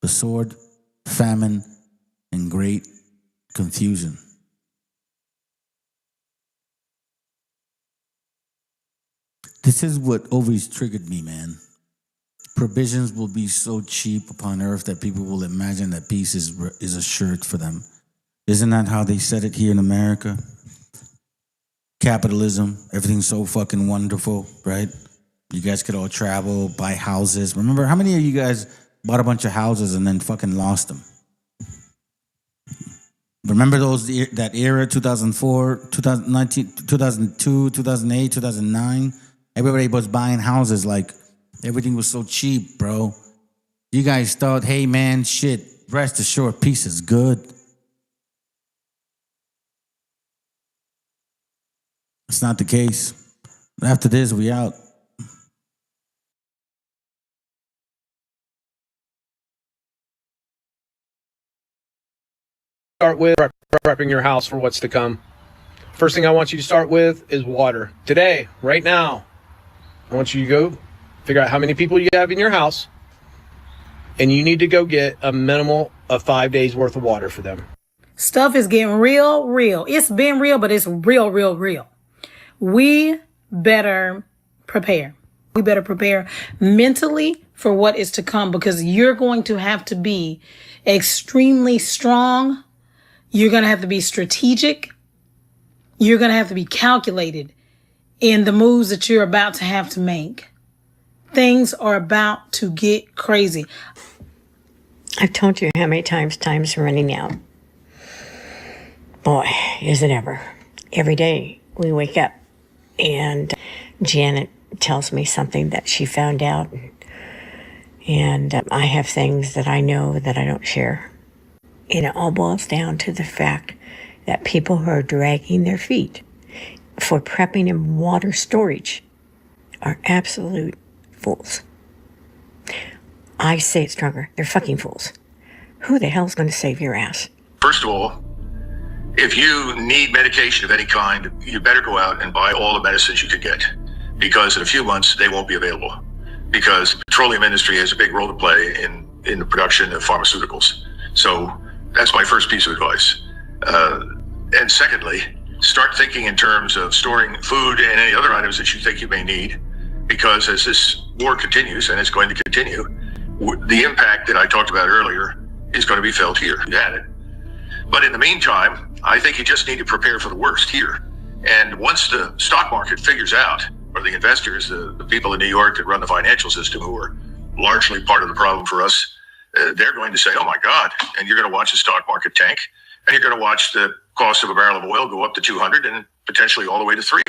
The sword, famine, and great confusion. This is what always triggered me, man. Provisions will be so cheap upon earth that people will imagine that peace is assured for them. Isn't that how they said it here in America? Capitalism, everything's so fucking wonderful, right? You guys could all travel, buy houses. Remember, how many of you guys bought a bunch of houses and then fucking lost them? Remember that era, 2004, 2019, 2002, 2008, 2009? Everybody was buying houses like everything was so cheap, bro. You guys thought, hey man, shit, rest assured, peace is good. It's not the case. After this, we out. Start with prepping your house for what's to come. First thing I want you to start with is water. Today, right now, I want you to go figure out how many people you have in your house, and you need to go get a minimal of 5 days worth of water for them. Stuff is getting real. It's been real, but it's real. We better prepare. We better prepare mentally for what is to come, because you're going to have to be extremely strong. You're going to have to be strategic. You're going to have to be calculated in the moves that you're about to have to make. Things are about to get crazy. I've told you how many times time's running out. Boy, is it ever. Every day we wake up and Janet tells me something that she found out. And I have things that I know that I don't share. And it all boils down to the fact that people who are dragging their feet for prepping and water storage are absolute fools. I say it stronger. They're fucking fools. Who the hell's going to save your ass? First of all, if you need medication of any kind, you better go out and buy all the medicines you could get, because in a few months they won't be available, because the petroleum industry has a big role to play in the production of pharmaceuticals. So that's my first piece of advice. And secondly, start thinking in terms of storing food and any other items that you think you may need, because as this war continues, and it's going to continue, the impact that I talked about earlier is going to be felt here. You had it. But in the meantime, I think you just need to prepare for the worst here. And once the stock market figures out, or the investors, the people in New York that run the financial system, who are largely part of the problem for us, they're going to say, oh my God, and you're going to watch the stock market tank, and you're going to watch the cost of a barrel of oil go up to 200 and potentially all the way to 3.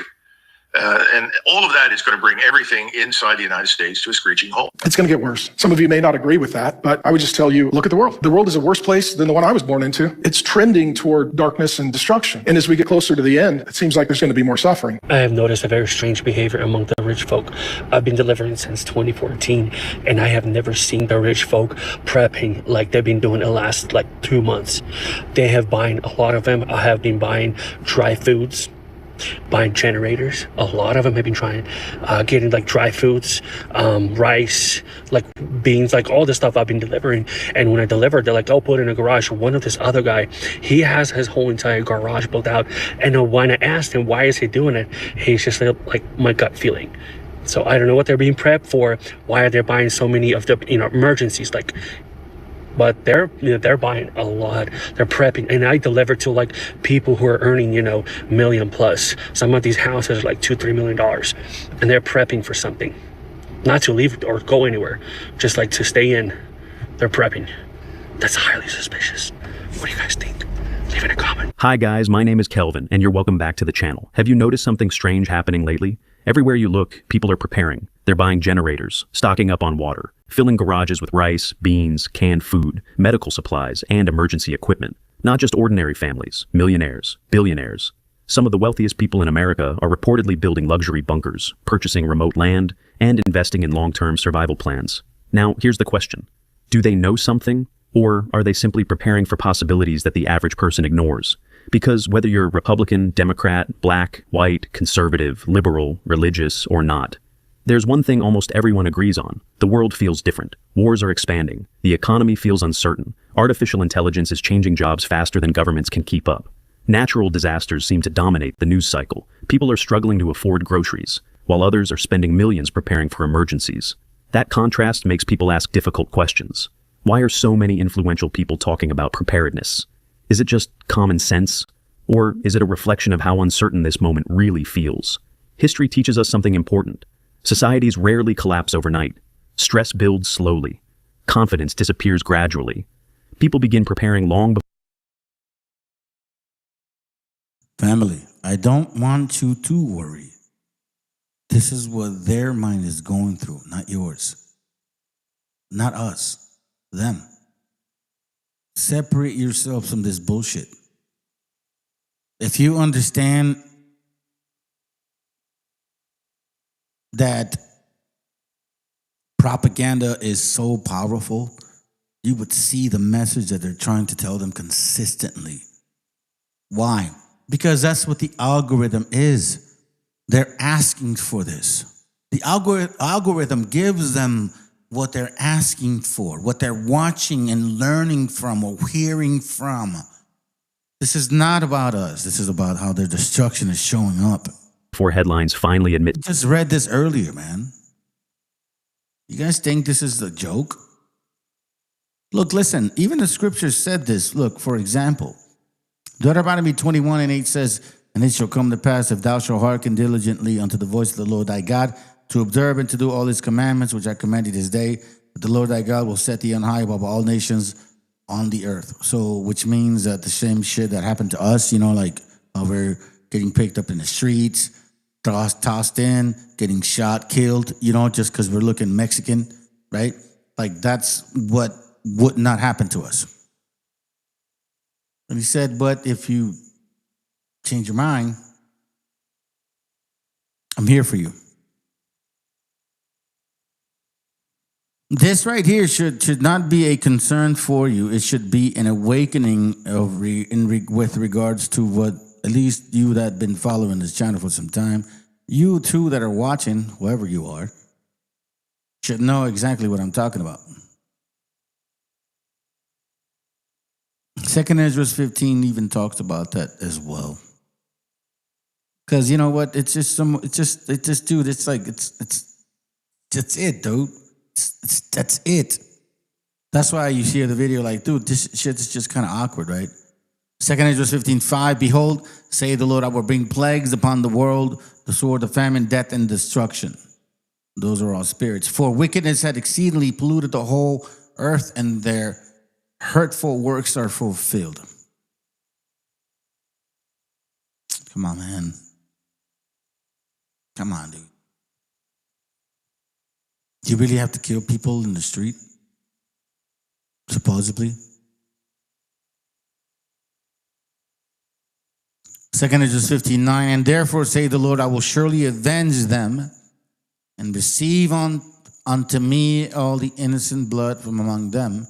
And all of that is going to bring everything inside the United States to a screeching halt. It's going to get worse. Some of you may not agree with that, but I would just tell you, look at the world. The world is a worse place than the one I was born into. It's trending toward darkness and destruction. And as we get closer to the end, it seems like there's going to be more suffering. I have noticed a very strange behavior among the rich folk. I've been delivering since 2014, and I have never seen the rich folk prepping like they've been doing the last 2 months. They have buying, a lot of them have been buying dry foods, buying generators. A lot of them have been trying getting dry foods, rice, beans, all this stuff I've been delivering. And when I delivered, they're like, oh, put it in a garage. One of this other guy, he has his whole entire garage built out. And when I asked him why is he doing it, he's just like my gut feeling. So I don't know what they're being prepped for. Why are they buying so many of the emergencies? But they're buying a lot. They're prepping, and I deliver to people who are earning million plus. Some of these houses are $2-3 million, and they're prepping for something, not to leave or go anywhere, just to stay in. They're prepping. That's highly suspicious. What do you guys think? Leave in a comment. Hi guys, my name is Kelvin, and you're welcome back to the channel. Have you noticed something strange happening lately? Everywhere you look, people are preparing. They're buying generators, stocking up on water, filling garages with rice, beans, canned food, medical supplies, and emergency equipment. Not just ordinary families, millionaires, billionaires. Some of the wealthiest people in America are reportedly building luxury bunkers, purchasing remote land, and investing in long-term survival plans. Now, here's the question. Do they know something, or are they simply preparing for possibilities that the average person ignores? Because whether you're Republican, Democrat, black, white, conservative, liberal, religious, or not, there's one thing almost everyone agrees on. The world feels different. Wars are expanding. The economy feels uncertain. Artificial intelligence is changing jobs faster than governments can keep up. Natural disasters seem to dominate the news cycle. People are struggling to afford groceries, while others are spending millions preparing for emergencies. That contrast makes people ask difficult questions. Why are so many influential people talking about preparedness? Is it just common sense? Or is it a reflection of how uncertain this moment really feels? History teaches us something important. Societies rarely collapse overnight. Stress builds slowly. Confidence disappears gradually. People begin preparing long before. Family, I don't want you to worry. This is what their mind is going through, not yours. Not us, them. Separate yourself from this bullshit. If you understand that propaganda is so powerful, you would see the message that they're trying to tell them consistently. Why? Because that's what the algorithm is. They're asking for this. The algorithm gives them what they're asking for, what they're watching and learning from or hearing from. This is not about us. This is about how their destruction is showing up. Before headlines finally admit. I just read this earlier, man. You guys think this is a joke? Look, listen, even the scriptures said this. Look, for example, Deuteronomy 21:8 says, and it shall come to pass, if thou shalt hearken diligently unto the voice of the Lord thy God, to observe and to do all his commandments, which I command thee this day, that the Lord thy God will set thee on high above all nations on the earth. So, which means that the same shit that happened to us, how we're getting picked up in the streets, tossed in, getting shot, killed, just because we're looking Mexican, right? That's what would not happen to us. And he said, but if you change your mind, I'm here for you. This right here should not be a concern for you. It should be an awakening with regards to what, at least you that have been following this channel for some time, you too that are watching, whoever you are, should know exactly what I'm talking about. 2 Ezra 15 even talks about that as well. Because you know what? Dude, that's it, dude. That's it. That's why you hear the video dude, this shit is just kind of awkward, right? 2 Ezra 15:5, behold, say the Lord, I will bring plagues upon the world, the sword, the famine, death, and destruction. Those are all spirits. For wickedness had exceedingly polluted the whole earth, and their hurtful works are fulfilled. Come on, man. Come on, dude. Do you really have to kill people in the street? Supposedly? 2 Esdras 59, and therefore say the Lord, I will surely avenge them and receive unto me all the innocent blood from among them.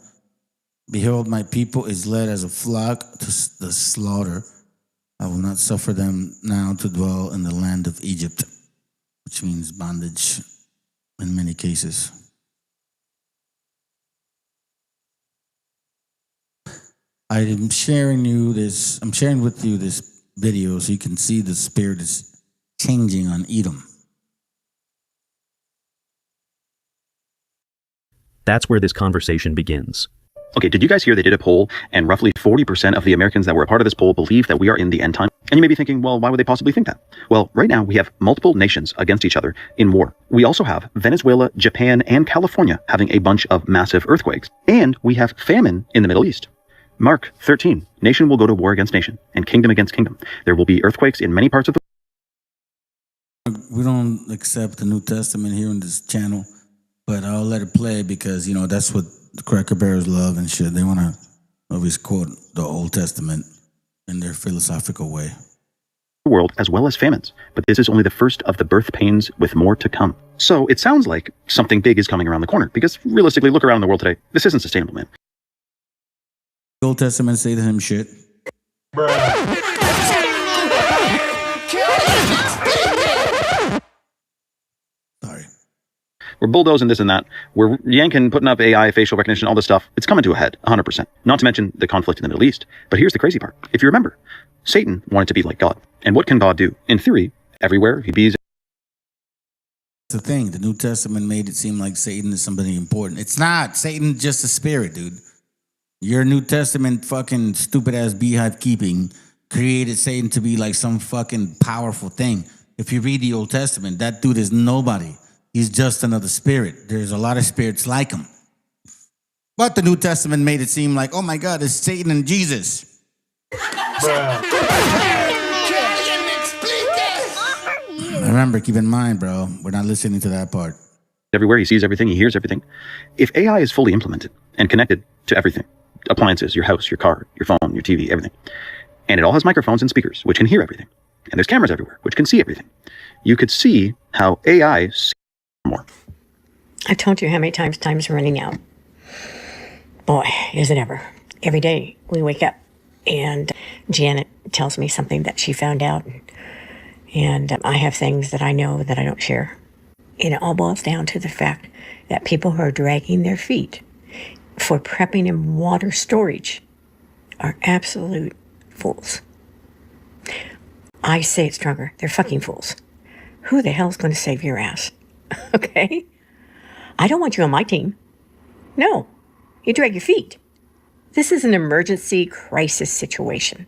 Behold, my people is led as a flock to the slaughter. I will not suffer them now to dwell in the land of Egypt, which means bondage in many cases. I'm sharing with you this video so you can see the spirit is changing on Edom. That's where this conversation begins. Okay, did you guys hear they did a poll and roughly 40% of the Americans that were a part of this poll believe that we are in the end time? And you may be thinking, well, why would they possibly think that? Well, right now we have multiple nations against each other in war. We also have Venezuela, Japan, and California having a bunch of massive earthquakes. And we have famine in the Middle East. Mark 13, nation will go to war against nation and kingdom against kingdom. There will be earthquakes in many parts of the world. We don't accept the New Testament here on this channel, but I'll let it play because, that's what the Cracker Barrels love and shit. They want to always quote the Old Testament in their philosophical way. World as well as famines, but this is only the first of the birth pains with more to come. So it sounds like something big is coming around the corner because realistically, look around the world today. This isn't sustainable, man. The Old Testament say the same shit. Sorry. We're bulldozing this and that. We're yanking, putting up AI, facial recognition, all this stuff. It's coming to a head, 100%. Not to mention the conflict in the Middle East. But here's the crazy part. If you remember, Satan wanted to be like God. And what can God do? In theory, everywhere he be. That's the thing. The New Testament made it seem like Satan is somebody important. It's not. Satan's just a spirit, dude. Your New Testament fucking stupid ass beehive keeping created Satan to be like some fucking powerful thing. If you read the Old Testament, that dude is nobody. He's just another spirit. There's a lot of spirits like him. But the New Testament made it seem like, oh my God, it's Satan and Jesus. Remember, keep in mind, bro, we're not listening to that part. Everywhere, he sees everything, he hears everything. If AI is fully implemented and connected to everything, appliances, your house, your car, your phone, your TV, everything, and it all has microphones and speakers, which can hear everything, and there's cameras everywhere, which can see everything, you could see how AI sees more. I told you how many time's running out. Boy, is it ever. Every day we wake up and Janet tells me something that she found out. And I have things that I know that I don't share. And it all boils down to the fact that people who are dragging their feet for prepping and water storage are absolute fools. I say it stronger. They're fucking fools. Who the hell's going to save your ass? Okay? I don't want you on my team. No. You drag your feet. This is an emergency crisis situation.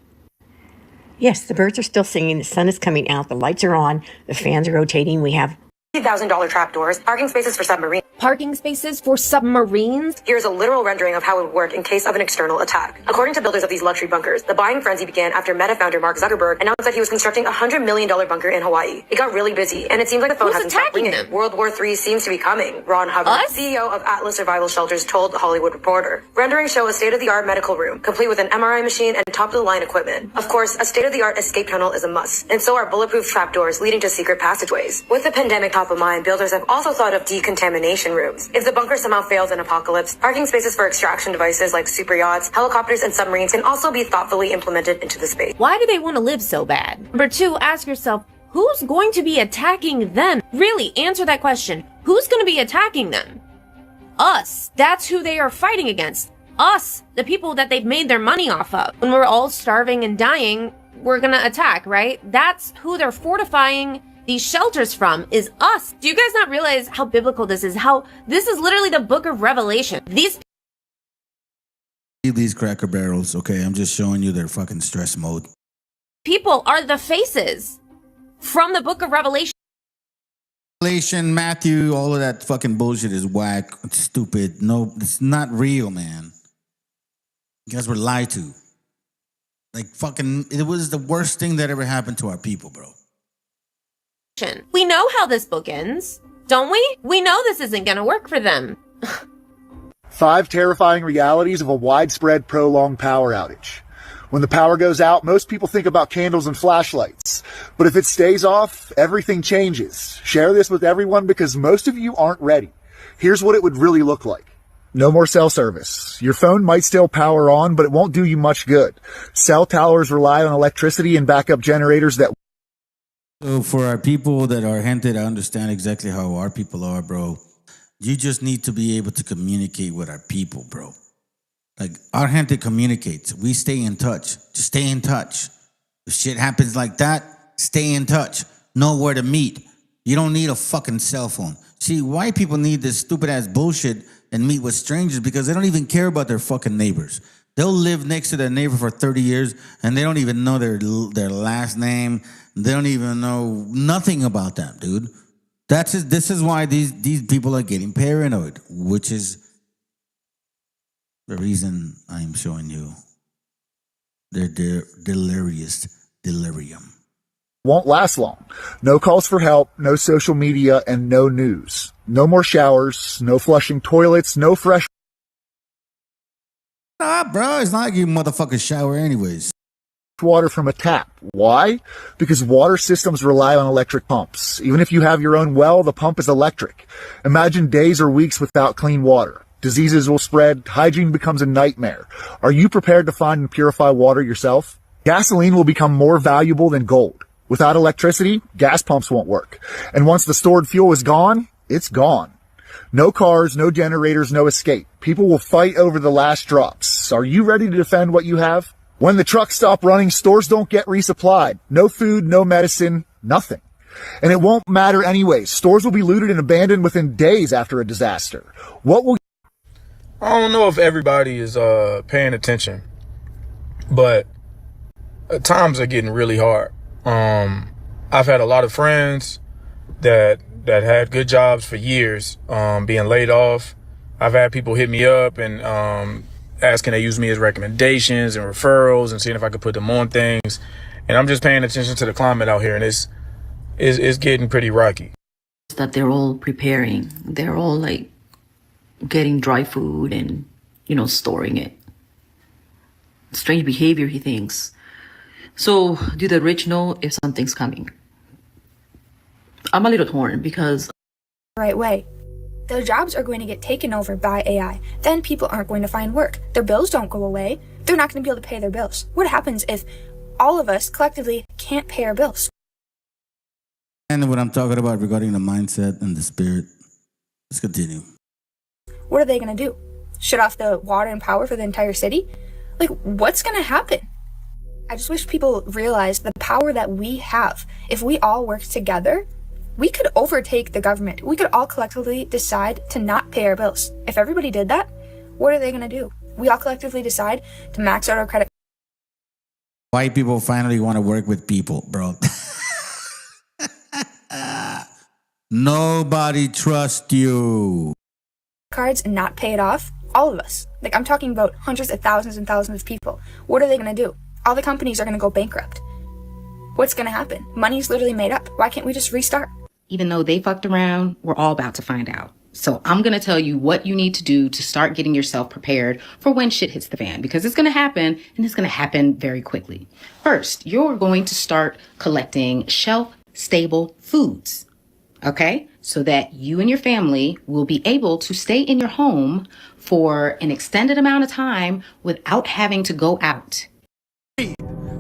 Yes, the birds are still singing, the sun is coming out, the lights are on, the fans are rotating, we have $50,000 trapdoors, parking spaces for submarines. Parking spaces for submarines? Here's a literal rendering of how it would work in case of an external attack. According to builders of these luxury bunkers, the buying frenzy began after Meta founder Mark Zuckerberg announced that he was constructing a $100 million bunker in Hawaii. It got really busy, and it seems like the phone hasn't stopped ringing. World War III seems to be coming. Ron Hubbard, CEO of Atlas Survival Shelters, told The Hollywood Reporter. Renderings show a state-of-the-art medical room, complete with an MRI machine and top-of-the-line equipment. Of course, a state-of-the-art escape tunnel is a must, and so are bulletproof trapdoors leading to secret passageways. With the pandemic top of mind, builders have also thought of decontamination rooms. If the bunker somehow fails in apocalypse, parking spaces for extraction devices like super yachts, helicopters, and submarines can also be thoughtfully implemented into the space. Why do they want to live so bad? Number two, ask yourself, who's going to be attacking them? Really, answer that question. Who's going to be attacking them? Us. That's who they are fighting against. Us, the people that they've made their money off of. When we're all starving and dying, we're going to attack, right? That's who they're fortifying these shelters from, is us. Do you guys not realize how biblical this is? How this is literally the book of Revelation. These Cracker Barrels, okay? I'm just showing you their fucking stress mode. people are the faces from the book of Revelation. Revelation, Matthew, all of that fucking bullshit is whack. It's stupid. No, it's not real, man. You guys were lied to. Like fucking, it was the worst thing that ever happened to our people, bro. We know how this book ends, don't we? We know this isn't gonna work for them. 5 terrifying realities of a widespread prolonged power outage. When the power goes out, most people think about candles and flashlights. But if it stays off, everything changes. Share this with everyone because most of you aren't ready. Here's what it would really look like. No more cell service. Your phone might still power on, but it won't do you much good. Cell towers rely on electricity and backup generators that... So for our people that are hinted, I understand exactly how our people are, bro. You just need to be able to communicate with our people, bro. Like, our gente communicates. We stay in touch. Just stay in touch. If shit happens like that, stay in touch. Know where to meet. You don't need a fucking cell phone. See, white people need this stupid-ass bullshit and meet with strangers because they don't even care about their fucking neighbors. They'll live next to their neighbor for 30 years and they don't even know their last name. They don't even know nothing about them, dude. This is why these people are getting paranoid, which is the reason I'm showing you their delirium. won't last long. No calls for help, no social media, and no news. No more showers, no flushing toilets, no fresh... Bro, it's not like you motherfuckers shower anyways. Water from a tap. Why? Because water systems rely on electric pumps. Even if you have your own well, the pump is electric. Imagine days or weeks without clean water. Diseases will spread. Hygiene becomes a nightmare. Are you prepared to find and purify water yourself? Gasoline will become more valuable than gold. Without electricity, gas pumps won't work. And once the stored fuel is gone, it's gone. No cars, no generators, no escape. People will fight over the last drops. Are you ready to defend what you have? When the trucks stop running, stores don't get resupplied. No food, no medicine, nothing. And it won't matter anyway. Stores will be looted and abandoned within days after a disaster. What will... I don't know if everybody is paying attention, but times are getting really hard. I've had a lot of friends that had good jobs for years, being laid off. I've had people hit me up and asking to use me as recommendations and referrals and seeing if I could put them on things. And I'm just paying attention to the climate out here, and it's getting pretty rocky. That they're all preparing. They're all like getting dry food and, storing it. Strange behavior, he thinks. So do the rich know if something's coming? I'm a little torn because... Right way. Their jobs are going to get taken over by AI. Then people aren't going to find work. Their bills don't go away. They're not going to be able to pay their bills. What happens if all of us collectively can't pay our bills? And what I'm talking about regarding the mindset and the spirit. Let's continue. What are they going to do? Shut off the water and power for the entire city? Like, what's going to happen? I just wish people realized the power that we have. If we all work together, we could overtake the government. We could all collectively decide to not pay our bills. If everybody did that, what are they going to do? We all collectively decide to max out our credit. White people finally want to work with people, bro. Nobody trusts you. Cards and not pay it off. All of us. Like, I'm talking about hundreds of thousands and thousands of people. What are they going to do? All the companies are going to go bankrupt. What's going to happen? Money's literally made up. Why can't we just restart? Even though they fucked around, we're all about to find out. So I'm going to tell you what you need to do to start getting yourself prepared for when shit hits the fan, because it's going to happen, and it's going to happen very quickly. First, you're going to start collecting shelf-stable foods, okay? So that you and your family will be able to stay in your home for an extended amount of time without having to go out.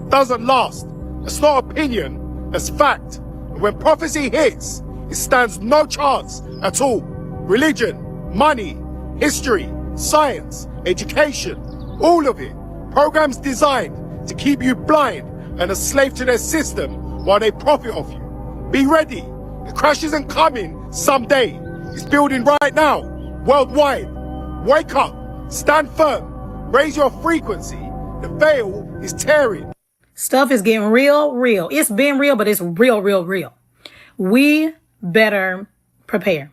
Doesn't last. It's not opinion, it's fact. And when prophecy hits, it stands no chance at all. Religion, money, history, science, education, all of it. Programs designed to keep you blind and a slave to their system while they profit off you. Be ready. The crash isn't coming someday. It's building right now, worldwide. Wake up, stand firm, raise your frequency. The veil is tearing. Stuff is getting real, real. It's been real, but it's real, real, real. We better prepare.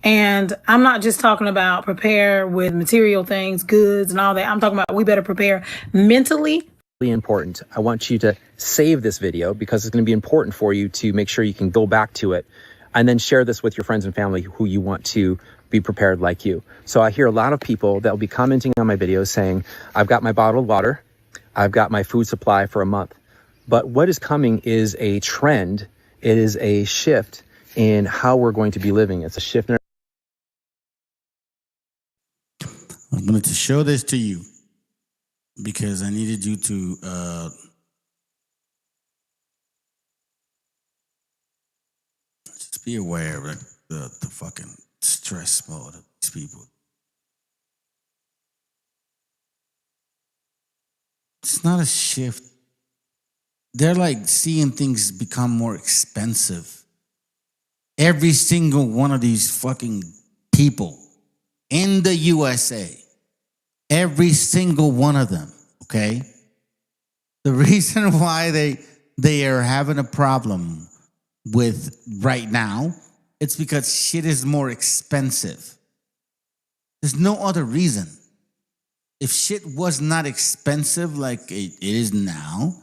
And I'm not just talking about prepare with material things, goods and all that. I'm talking about we better prepare mentally important. I want you to save this video because it's going to be important for you to make sure you can go back to it and then share this with your friends and family who you want to be prepared like you. So I hear a lot of people that will be commenting on my videos saying, I've got my bottled water, I've got my food supply for a month. But what is coming is a trend. It is a shift in how we're going to be living. It's a shift in I'm going to show this to you because I needed you to just be aware of the fucking stress mode of these people. It's not a shift. They're like seeing things become more expensive. Every single one of these fucking people in the USA, every single one of them, okay? The reason why they are having a problem with right now, it's because shit is more expensive. There's no other reason. If shit was not expensive like it is now,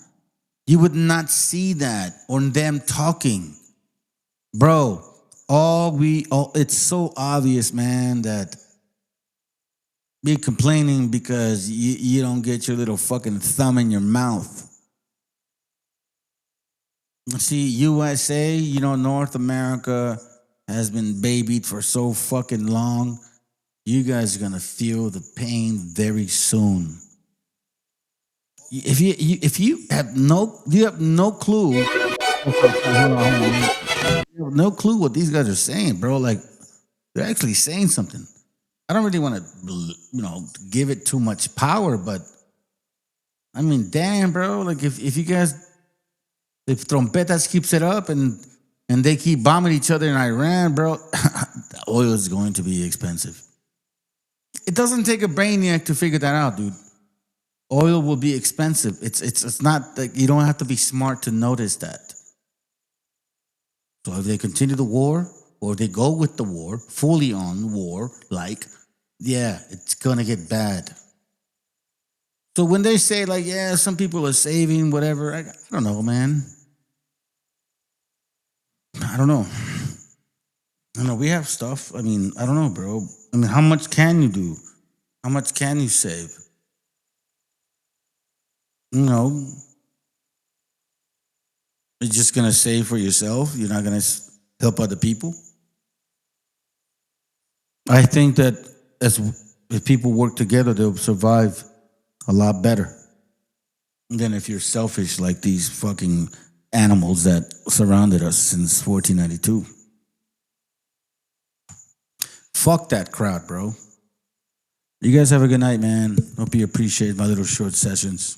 you would not see that or them talking. Bro, it's so obvious, man, that be complaining because you don't get your little fucking thumb in your mouth. See, USA, North America has been babied for so fucking long. You guys are gonna feel the pain very soon. If you have no clue, you have no clue what these guys are saying, bro. Like, they're actually saying something. I don't really want to, give it too much power, but I mean, damn, bro. Like, if you guys, if Trompetas keeps it up and they keep bombing each other in Iran, bro, oil is going to be expensive. It doesn't take a brainiac to figure that out, dude. Oil will be expensive. It's not like you don't have to be smart to notice that. So if they continue the war or they go with the war, fully on war, yeah, it's gonna get bad. So when they say some people are saving, whatever, I don't know, man. I don't know. I know we have stuff. I mean, I don't know, bro. I mean, how much can you do? How much can you save? You're just gonna save for yourself. You're not gonna help other people. I think that if people work together, they'll survive a lot better than if you're selfish like these fucking animals that surrounded us since 1492. Fuck that crowd, bro. You guys have a good night, man. Hope you appreciate my little short sessions.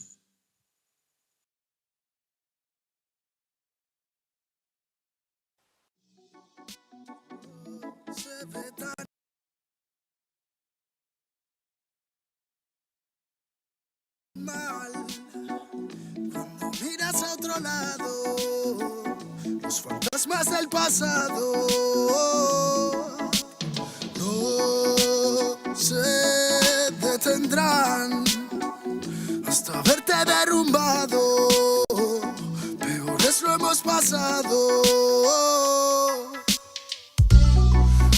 Cuando miras a otro lado, los fantasmas del pasado no se detendrán hasta verte derrumbado. Peores lo hemos pasado.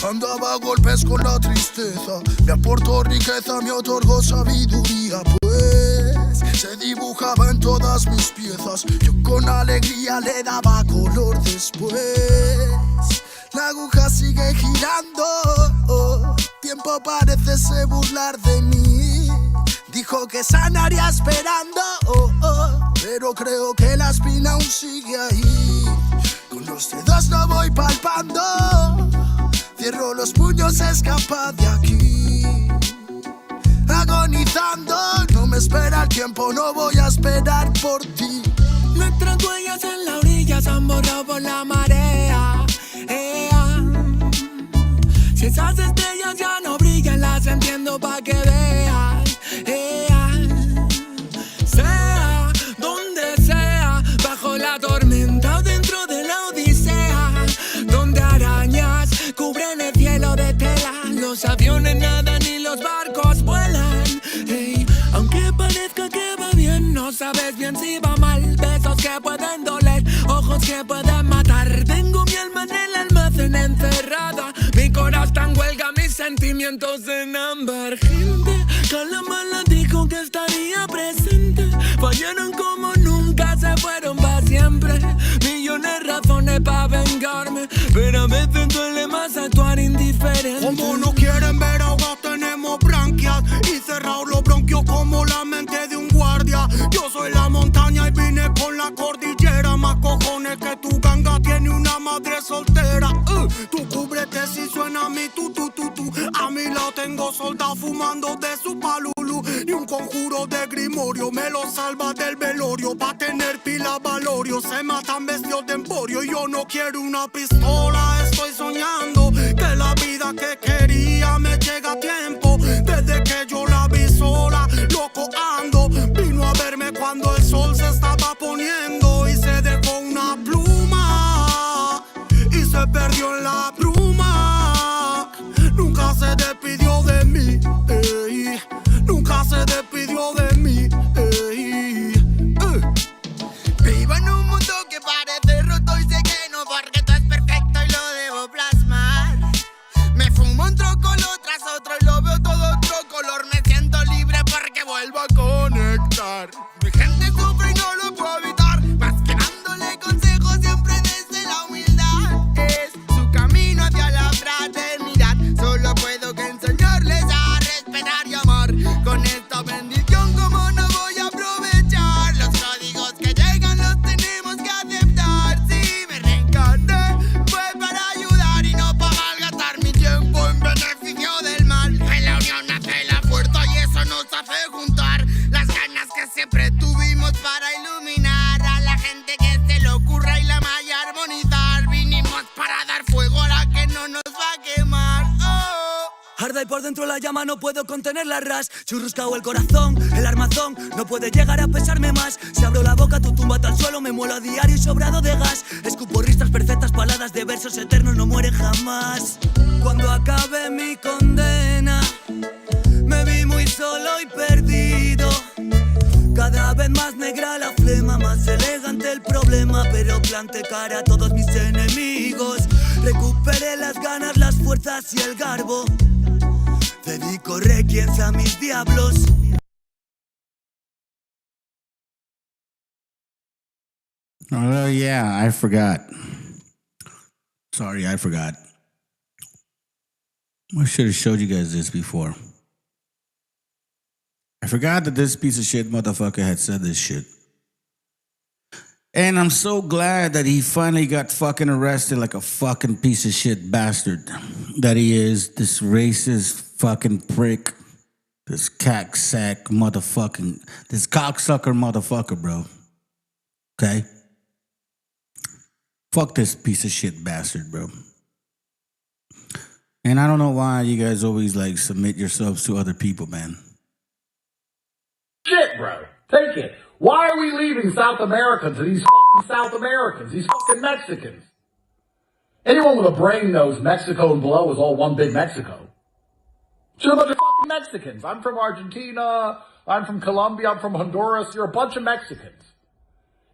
Andaba a golpes con la tristeza, me aportó riqueza, me otorgó sabiduría, pues se dibujaba en todas mis piezas. Yo con alegría le daba color después. La aguja sigue girando, tiempo parece se burlar de mí. Dijo que sanaría esperando, pero creo que la espina aún sigue ahí. Con los dedos lo voy palpando. Cierro los puños, escapa de aquí. Agonizando, no me espera el tiempo, no voy a esperar por ti. Nuestras huellas en la orilla se han borrado por la marea. Si esas estrellas ya no brillan, las entiendo pa' que veas. Sea donde sea, bajo la tormenta o dentro de la odisea, donde arañas cubren el cielo de tela, los aviones nadan y los barcos vuelan. Aunque parezca que va bien, no sabes bien si va mal. Besos que pueden doler, ojos que pueden matar. Tengo mi alma en el almacén encerrada. Mi corazón está en huelga, mis sentimientos en ámbar. Gente que la mala dijo que estaría presente. Fallaron como nunca, se fueron para siempre. Millones razones para vengarme, pero a veces duele más actuar indiferente. Como no quieren ver ahogados, tenemos branquias y cerrados los bronquios como la mente de un guardia. Yo soy la montaña y vine con la cordillera. Más cojones que tu ganga tiene una madre soltera. Tú cúbrete si suena mi tu. A mi lado tengo soldados fumando de su palulu. Y un conjuro de grimorio me lo salva del velorio. Pa' tener pila valorio, se matan vestidos de emporio. Y yo no quiero una pistola, estoy soñando que la vida que quería me llega a tiempo. Desde que yo la vi sola, loco ando. Vino a verme cuando el sol se estaba poniendo. Y se dejó una pluma y se perdió en la bruma. Nunca se despidió de mí, ey. Nunca se despidió de mí, ey. Vivo en un mundo que parece roto y sé que no, porque todo es perfecto y lo debo plasmar. Me fumo un trócolo tras otro y lo veo todo otro color. Me siento libre porque vuelvo a conectar. Mi gente sufre y no lo puedo evitar, más que dándole consejos siempre desde la humildad. Es su camino hacia la fraternidad. Solo puedo que enseñarles a respetar y amar. Con esta bendición, como no voy a aprovechar los códigos que llegan, los tenemos que aceptar. Si me reencarné fue para ayudar y no para malgastar mi tiempo en beneficio del mal. En la unión nace la fuerza y eso nos hace juntar las ganas que siempre tuvimos para iluminar a la gente que se le ocurra y la malla armonizar. Vinimos para dar fuego a la que no nos va a quemar. Arda y por dentro la llama, no puedo contener la ras. Churruscao el corazón, el armazón no puede llegar a pesarme más. Si abro la boca, tu tumba al suelo, me muelo a diario y sobrado de gas. Escupo ristas perfectas, paladas de versos eternos, no mueren jamás. Cuando acabe mi condena, me vi muy solo y perdido. Cada vez más negra la flema, más elegante el problema. Pero planté cara a todos mis enemigos. Recuperé las ganas, las fuerzas y el garbo. Dedico requiems a mis diablos. Oh, yeah, I forgot. Sorry, I forgot. I should have showed you guys this before. I forgot that this piece of shit motherfucker had said this shit. And I'm so glad that he finally got fucking arrested like a fucking piece of shit bastard that he is. This racist fucking prick. This cacksack motherfucking, this cocksucker motherfucker, bro. Okay? Fuck this piece of shit bastard, bro. And I don't know why you guys always like submit yourselves to other people, man. Shit, bro. Take it. Why are we leaving South America to these fucking South Americans, these fucking Mexicans? Anyone with a brain knows Mexico and below is all one big Mexico. Just a bunch of fucking Mexicans. I'm from Argentina, I'm from Colombia, I'm from Honduras. You're a bunch of Mexicans.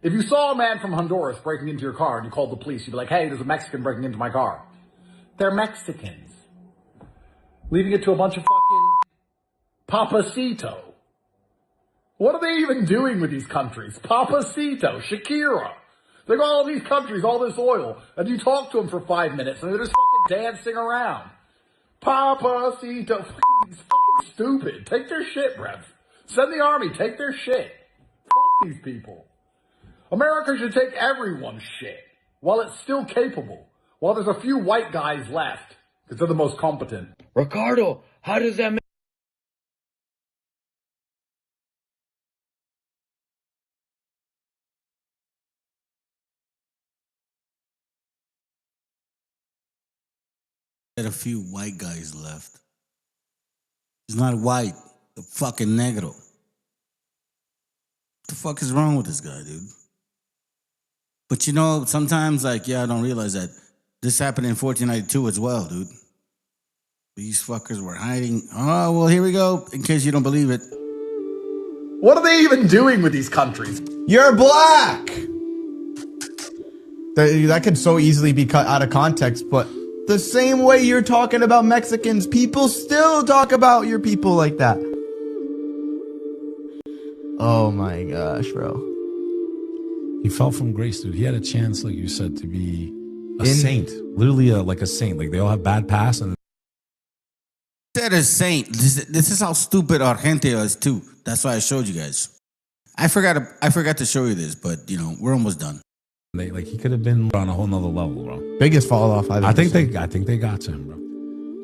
If you saw a man from Honduras breaking into your car and you called the police, you'd be like, hey, there's a Mexican breaking into my car. They're Mexicans. Leaving it to a bunch of fucking Papacito. What are they even doing with these countries? Papacito, Shakira. They got all these countries, all this oil, and you talk to them for 5 minutes and they're just fucking dancing around. Papacito. Fucking stupid. Take their shit, Rev. Send the army, take their shit. Fuck these people. America should take everyone's shit while it's still capable. While there's a few white guys left, because they're the most competent. Ricardo, how does that make A few white guys left. He's not white, the fucking negro. What the fuck is wrong with this guy, dude? But you know, sometimes, like, yeah, I don't realize that this happened in 1492 as well, dude. These fuckers were hiding. Oh, well, here we go, in case you don't believe it. What are they even doing with these countries? You're black! That could so easily be cut out of context, but the same way you're talking about Mexicans, people still talk about your people like that. Oh my gosh, bro. He fell from grace, dude. He had a chance, like you said, to be a saint. Literally like a saint. Like, they all have bad past. And Said a saint. This is how stupid our gente is too. That's why I showed you guys. I forgot to show you this, but you know, we're almost done. he could have been on a whole nother level, bro. Biggest fall off I've I ever think seen. they got to him, bro.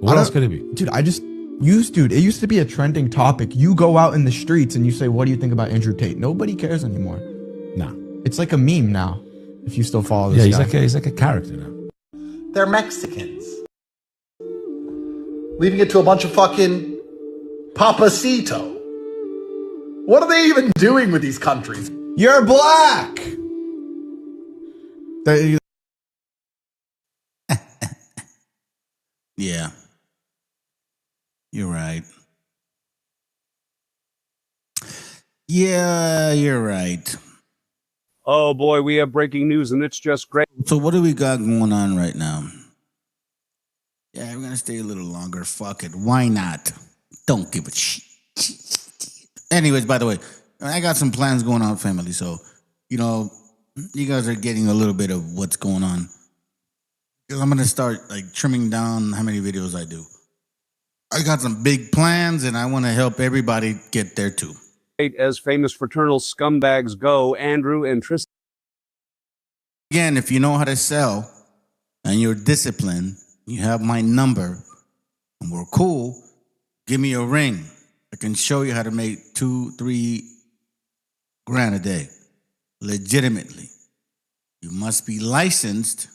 What else could it be? Dude, it used to be a trending topic. You go out in the streets and you say, what do you think about Andrew Tate? Nobody cares anymore. Nah. It's like a meme now, if you still follow this guy. He's like a character now. They're Mexicans. Leaving it to a bunch of fucking Papacito. What are they even doing with these countries? You're black! Yeah. You're right. Yeah, you're right. Oh boy, we have breaking news and it's just great. So what do we got going on right now? Yeah, we're gonna stay a little longer. Fuck it. Why not? Don't give a shit. Anyways, by the way, I got some plans going on, family. So, you know, you guys are getting a little bit of what's going on. Because I'm gonna start like trimming down how many videos I do. I got some big plans and I want to help everybody get there too. As famous fraternal scumbags go, Andrew and Tristan. Again, if you know how to sell and you're disciplined, you have my number and we're cool, give me a ring. I can show you how to make 2-3 grand a day legitimately. You must be licensed,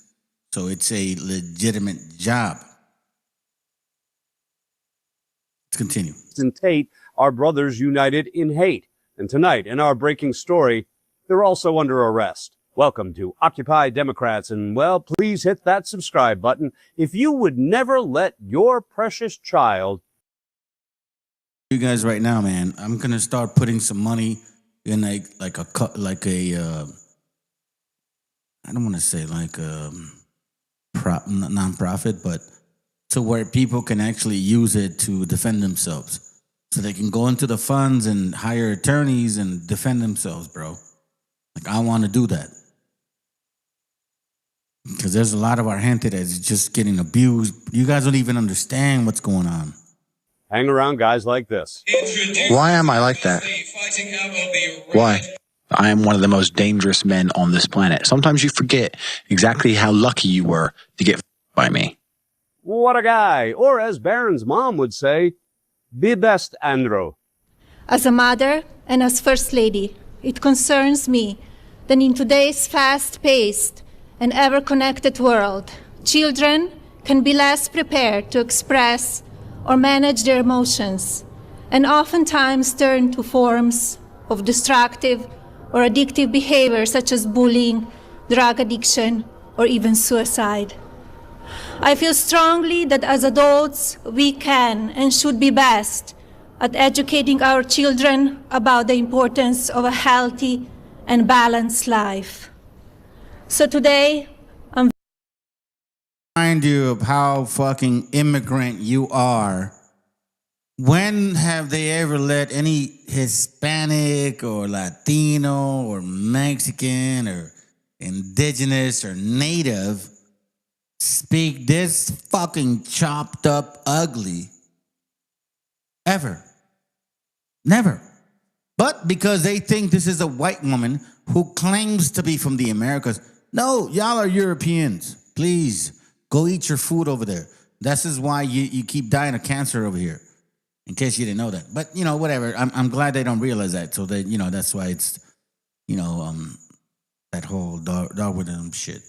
so it's a legitimate job. Let's continue. And Tate are brothers united in hate. And tonight, in our breaking story, they're also under arrest. Welcome to Occupy Democrats, and well, please hit that subscribe button if you would never let your precious child. You guys right now, man, I'm gonna start putting some money in I don't want to say like a non-profit, but to where people can actually use it to defend themselves. So they can go into the funds and hire attorneys and defend themselves, bro. Like, I want to do that. Because there's a lot of our gente that's just getting abused. You guys don't even understand what's going on. Hang around guys like this. Why am I like that? Why? I am one of the most dangerous men on this planet. Sometimes you forget exactly how lucky you were to get by me. What a guy. Or as Barron's mom would say, be best, Andrew. As a mother and as First Lady, it concerns me that in today's fast-paced and ever-connected world, children can be less prepared to express or manage their emotions, and oftentimes turn to forms of destructive or addictive behavior such as bullying, drug addiction, or even suicide. I feel strongly that as adults, we can and should be best at educating our children about the importance of a healthy and balanced life. So today, I'm remind you of how fucking immigrant you are. When have they ever let any Hispanic or Latino or Mexican or Indigenous or Native speak this fucking chopped up ugly? Ever. Never. But because they think this is a white woman who claims to be from the Americas. No, y'all are Europeans. Please, go eat your food over there. This is why you keep dying of cancer over here. In case you didn't know that. But, you know, whatever. I'm glad they don't realize that. So, they, you know, that's why it's, you know, that whole Darwinism shit.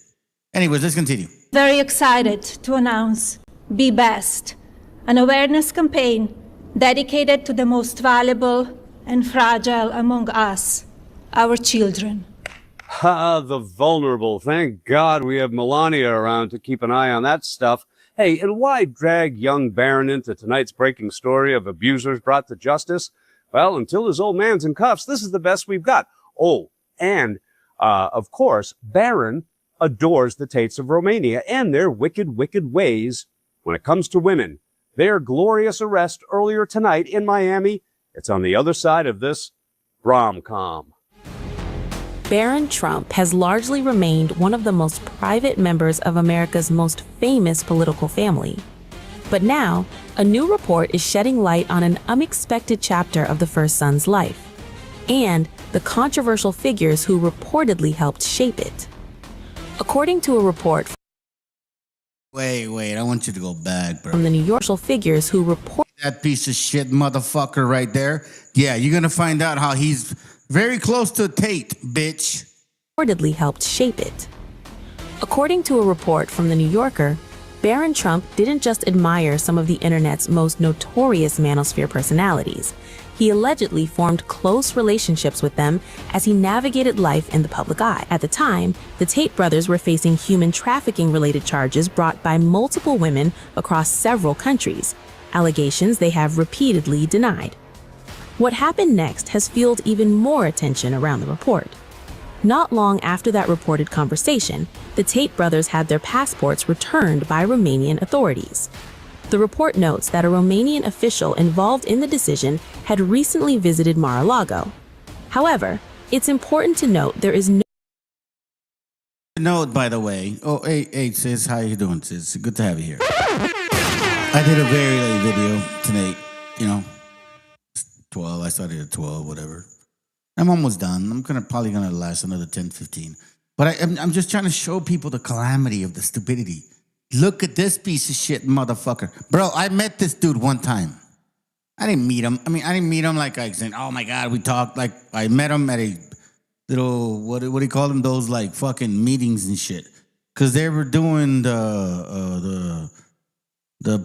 Anyways, let's continue. very excited to announce Be Best, an awareness campaign dedicated to the most valuable and fragile among us, our children. Ah, the vulnerable. Thank God we have Melania around to keep an eye on that stuff. Hey, and why drag young Barron into tonight's breaking story of abusers brought to justice? Well, until his old man's in cuffs, this is the best we've got. Oh, and, of course, Baron adores the Tates of Romania and their wicked, wicked ways when it comes to women. Their glorious arrest earlier tonight in Miami, it's on the other side of this rom-com. Baron Trump has largely remained one of the most private members of America's most famous political family. But now, a new report is shedding light on an unexpected chapter of the first son's life, and the controversial figures who reportedly helped shape it. According to a report Wait, I want you to go back, bro. from the New York figures who report that piece of shit motherfucker right there. Yeah, you're gonna find out how he's very close to Tate, bitch. reportedly helped shape it. According to a report from The New Yorker, Baron Trump didn't just admire some of the internet's most notorious manosphere personalities. He allegedly formed close relationships with them as he navigated life in the public eye. At the time, the Tate brothers were facing human trafficking-related charges brought by multiple women across several countries, allegations they have repeatedly denied. What happened next has fueled even more attention around the report. Not long after that reported conversation, the Tate brothers had their passports returned by Romanian authorities. The report notes that a Romanian official involved in the decision had recently visited Mar-a-Lago. However, it's important to note there is no Note, by the way. Oh, hey, sis, how you doing, sis? Good to have you here. I did a very late video tonight. You know, 12. I started at 12, whatever. I'm almost done. I'm probably gonna last another 10, 15. But I'm just trying to show people the calamity of the stupidity. Look at this piece of shit, motherfucker. Bro, I met this dude one time. I didn't meet him. I didn't meet him like I said, oh my God, we talked. Like, I met him at a little, what do you call them? Those like fucking meetings and shit. Because they were doing the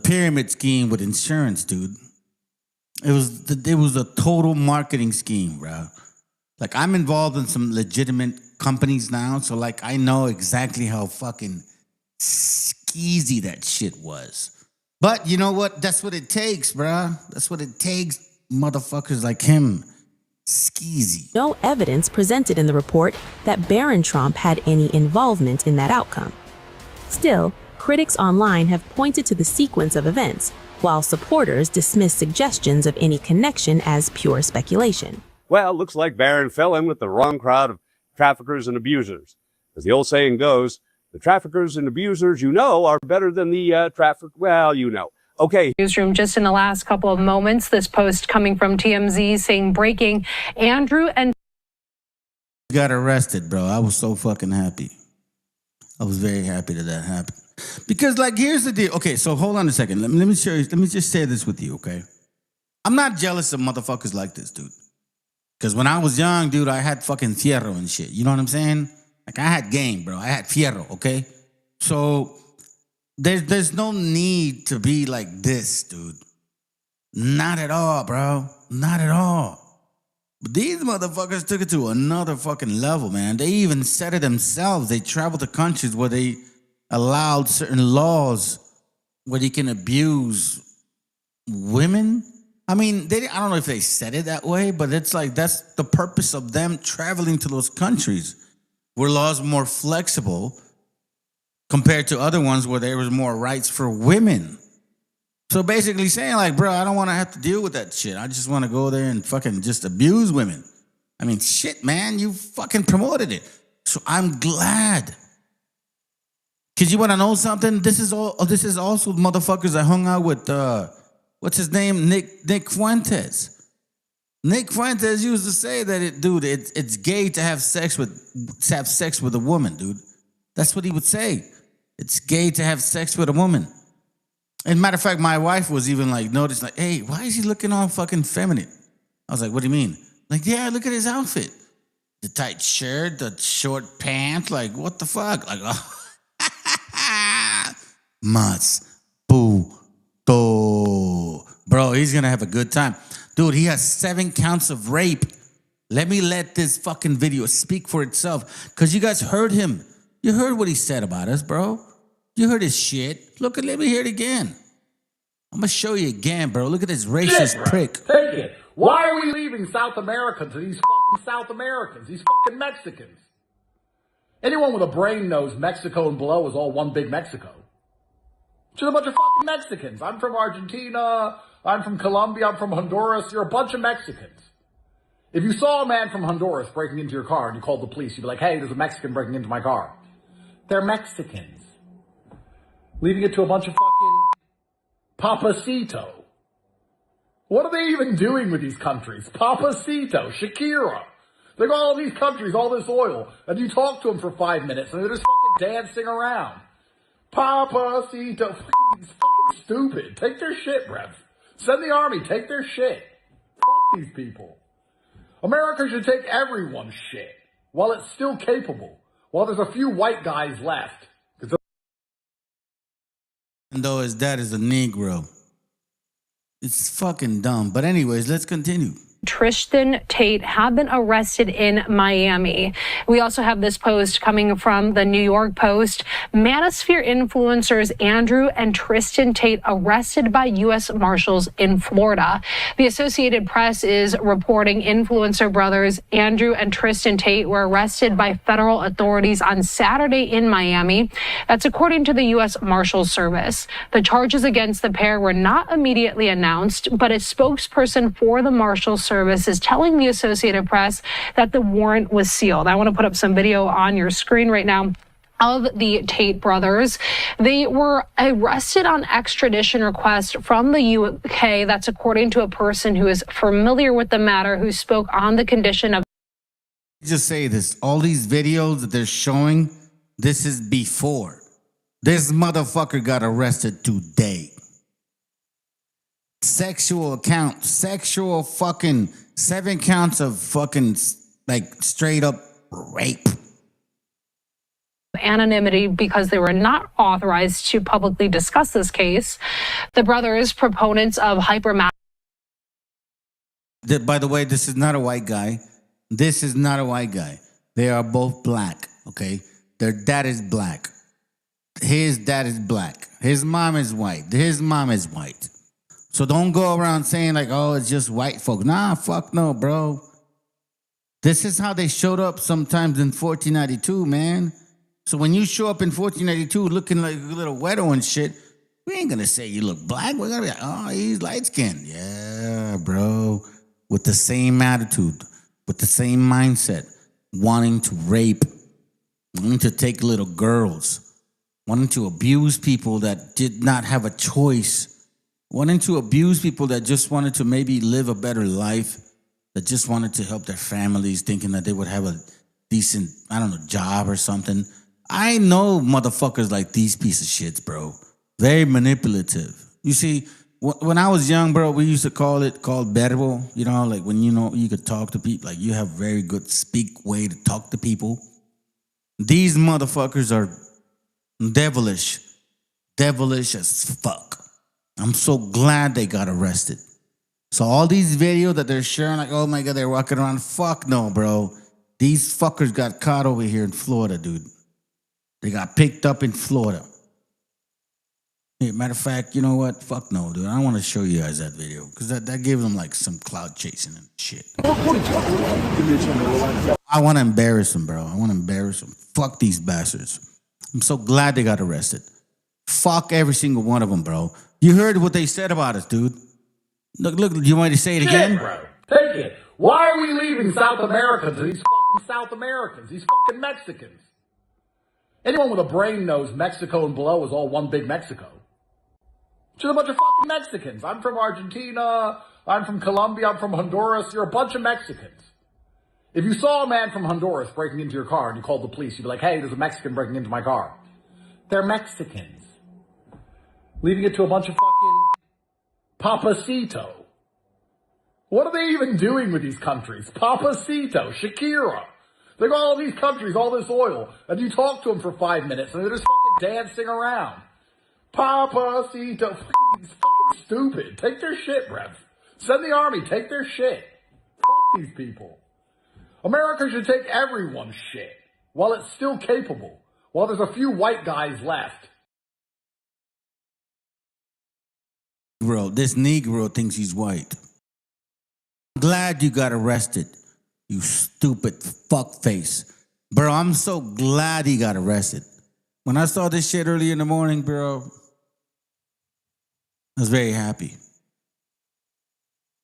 pyramid scheme with insurance, dude. It was a total marketing scheme, bro. Like, I'm involved in some legitimate companies now, so like I know exactly how fucking skeezy that shit was. But you know what? That's what it takes, bruh. That's what it takes, motherfuckers like him. Skeezy. No evidence presented in the report that Baron Trump had any involvement in that outcome. Still, critics online have pointed to the sequence of events, while supporters dismiss suggestions of any connection as pure speculation. Well, looks like Baron fell in with the wrong crowd of traffickers and abusers. As the old saying goes, the traffickers and abusers you know are better than the well, you know. Okay. Newsroom just in the last couple of moments, this post coming from TMZ saying breaking Andrew and got arrested, bro. I was so fucking happy. I was very happy that happened. Because like, here's the deal. Okay, so hold on a second. Let me show you. Let me just say this with you, okay? I'm not jealous of motherfuckers like this, dude. Because when I was young, dude, I had fucking fierro and shit. You know what I'm saying? Like, I had game, bro. I had fierro, okay? So there's no need to be like this, dude. Not at all, bro. Not at all. But these motherfuckers took it to another fucking level, man. They even said it themselves. They traveled to countries where they allowed certain laws where you can abuse women. I mean, I don't know if they said it that way, but it's like that's the purpose of them traveling to those countries where laws are more flexible compared to other ones where there was more rights for women. So basically saying like, bro, I don't want to have to deal with that shit. I just want to go there and fucking just abuse women. I mean, shit, man, you fucking promoted it. So I'm glad. Because you want to know something? This is also motherfuckers I hung out with, what's his name? Nick Fuentes. Nick Fuentes used to say that it's gay to have sex with a woman, dude. That's what he would say. It's gay to have sex with a woman. And matter of fact, my wife was even like, noticed, like, hey, why is he looking all fucking feminine? I was like, what do you mean? Like, yeah, look at his outfit. The tight shirt, the short pants, like, what the fuck? Like, oh. Mas, boo, to. Bro, he's gonna have a good time. Dude, he has 7 counts of rape. Let this fucking video speak for itself. Because you guys heard him. You heard what he said about us, bro. You heard his shit. Let me hear it again. I'm gonna show you again, bro. Look at this racist prick. Take it. why are we leaving South America to these fucking South Americans, these fucking Mexicans? Anyone with a brain knows Mexico and below is all one big Mexico. Just a bunch of fucking Mexicans. I'm from Argentina. I'm from Colombia. I'm from Honduras. You're a bunch of Mexicans. If you saw a man from Honduras breaking into your car and you called the police, you'd be like, hey, there's a Mexican breaking into my car. They're Mexicans. Leaving it to a bunch of fucking Papacito. What are they even doing with these countries? Papacito, Shakira. They got all these countries, all this oil, and you talk to them for 5 minutes and they're just fucking dancing around. Papacito. It's fucking stupid. Take their shit, Rev. Send the army. Take their shit. Fuck these people. America should take everyone's shit while it's still capable, while there's a few white guys left. And though his dad is a Negro. It's fucking dumb. But anyways, let's continue. Tristan Tate have been arrested in Miami. We also have this post coming from the New York Post. Manosphere influencers Andrew and Tristan Tate arrested by U.S. Marshals in Florida. The Associated Press is reporting influencer brothers Andrew and Tristan Tate were arrested by federal authorities on Saturday in Miami. That's according to the U.S. Marshals Service. The charges against the pair were not immediately announced, but a spokesperson for the Marshals Service is telling the Associated Press that the warrant was sealed. I want to put up some video on your screen right now of the Tate brothers. They were arrested on extradition request from the UK. That's according to a person who is familiar with the matter, who spoke on the condition of. Just say this. All these videos that they're showing, this is before. This motherfucker got arrested today. Sexual fucking 7 counts of fucking like straight up rape. Anonymity because they were not authorized to publicly discuss this case. The brothers, proponents of hypermasculine. By the way, this is not a white guy. This is not a white guy. They are both black, okay? Their dad is black. His dad is black. His mom is white. His mom is white. So don't go around saying like, oh, it's just white folks. Nah, fuck no, bro. This is how they showed up sometimes in 1492, man. So when you show up in 1492 looking like a little weirdo and shit, we ain't gonna say you look black. We're gonna be like, oh, he's light-skinned. Yeah, bro. With the same attitude, with the same mindset, wanting to rape, wanting to take little girls, wanting to abuse people that did not have a choice, wanting to abuse people that just wanted to maybe live a better life, that just wanted to help their families, thinking that they would have a decent, I don't know, job or something. I know motherfuckers like these piece of shits, bro. Very manipulative. You see, when I was young, bro, we used to call verbo, you know, like when you know you could talk to people, like you have very good speak way to talk to people. These motherfuckers are devilish as fuck. I'm so glad they got arrested. So all these videos that they're sharing, like, oh my God, they're walking around. Fuck no, bro. These fuckers got caught over here in Florida, dude. They got picked up in Florida. Yeah, matter of fact, you know what? Fuck no, dude. I don't want to show you guys that video because that gave them like some cloud chasing and shit. I want to embarrass them, bro. I want to embarrass them. Fuck these bastards. I'm so glad they got arrested. Fuck every single one of them, bro. You heard what they said about us, dude. Look, you want me to say it again? Bro. Take it. Why are we leaving South America to these fucking South Americans, these fucking Mexicans? Anyone with a brain knows Mexico and below is all one big Mexico. Just a bunch of fucking Mexicans. I'm from Argentina. I'm from Colombia. I'm from Honduras. You're a bunch of Mexicans. If you saw a man from Honduras breaking into your car and you called the police, you'd be like, hey, there's a Mexican breaking into my car. They're Mexicans. Leaving it to a bunch of fucking Papacito. What are they even doing with these countries? Papacito, Shakira. They got all these countries, all this oil, and you talk to them for 5 minutes and they're just fucking dancing around. Papacito. It's fucking stupid. Take their shit, Rev. Send the army. Take their shit. Fuck these people. America should take everyone's shit while it's still capable, while there's a few white guys left. Bro, this Negro thinks he's white. Glad you got arrested, you stupid fuckface. Bro, I'm so glad he got arrested. When I saw this shit early in the morning, bro, I was very happy.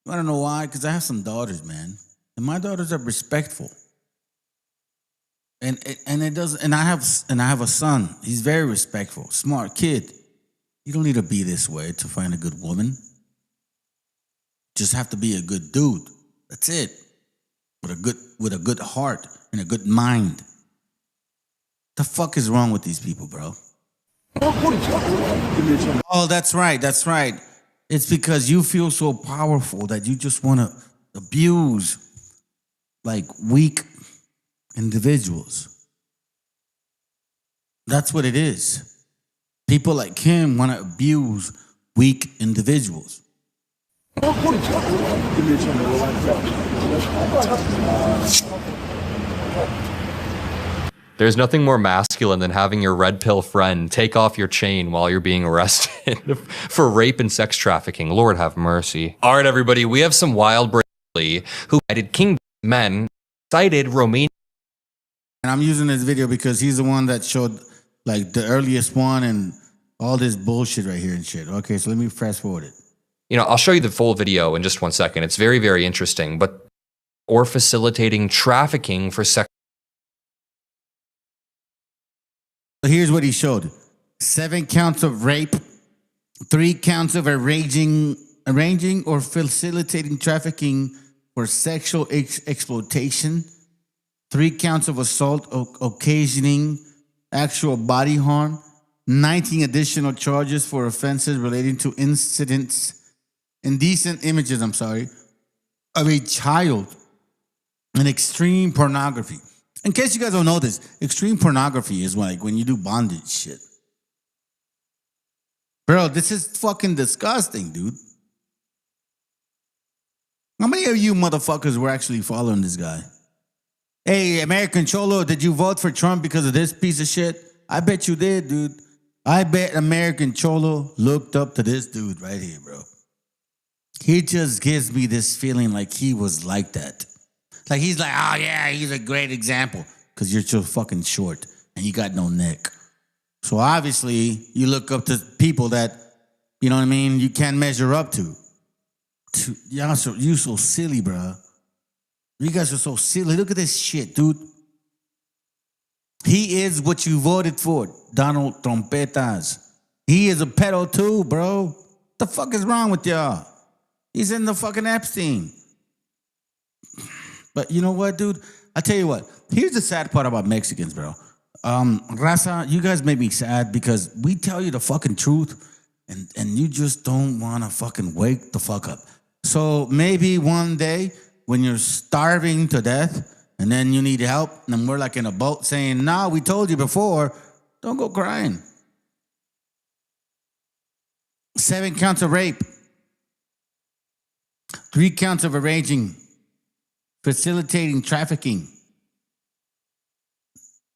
I don't know why, because I have some daughters, man. And my daughters are respectful. And it doesn't, and I have a son. He's very respectful, smart kid. You don't need to be this way to find a good woman. Just have to be a good dude. That's it. With a good heart and a good mind. The fuck is wrong with these people, bro? Oh, that's right. That's right. It's because you feel so powerful that you just want to abuse like weak individuals. That's what it is. People like him want to abuse weak individuals. There's nothing more masculine than having your red pill friend take off your chain while you're being arrested for rape and sex trafficking. Lord have mercy. All right, everybody, we have some wild Bradley who cited King men, cited Romania. And I'm using this video because he's the one that showed like the earliest one and all this bullshit right here and shit. Okay, so let me fast forward it. You know, I'll show you the full video in just 1 second. It's very, very interesting, but or facilitating trafficking for sex. Here's what he showed. 7 counts of rape, 3 counts of arranging or facilitating trafficking for sexual exploitation, 3 counts of assault occasioning actual body harm, 19 additional charges for offenses relating to indecent images, of a child, and extreme pornography. In case you guys don't know this, extreme pornography is like when you do bondage shit. Bro, this is fucking disgusting, dude. How many of you motherfuckers were actually following this guy? Hey, American Cholo, did you vote for Trump because of this piece of shit? I bet you did, dude. I bet American Cholo looked up to this dude right here, bro. He just gives me this feeling like he was like that. Like he's like, oh yeah, he's a great example. Because you're so fucking short and you got no neck. So obviously you look up to people that, you know what I mean, you can't measure up to. Y'all you so silly, bro. You guys are so silly. Look at this shit, dude. He is what you voted for, Donald Trompetas. He is a pedo too, bro. What the fuck is wrong with y'all? He's in the fucking Epstein. But you know what, dude? I tell you what. Here's the sad part about Mexicans, bro. Raza, you guys make me sad because we tell you the fucking truth and you just don't want to fucking wake the fuck up. So maybe one day when you're starving to death and then you need help and we're like in a boat saying, nah, we told you before, don't go crying. 7 counts of rape. 3 counts of arranging, facilitating trafficking.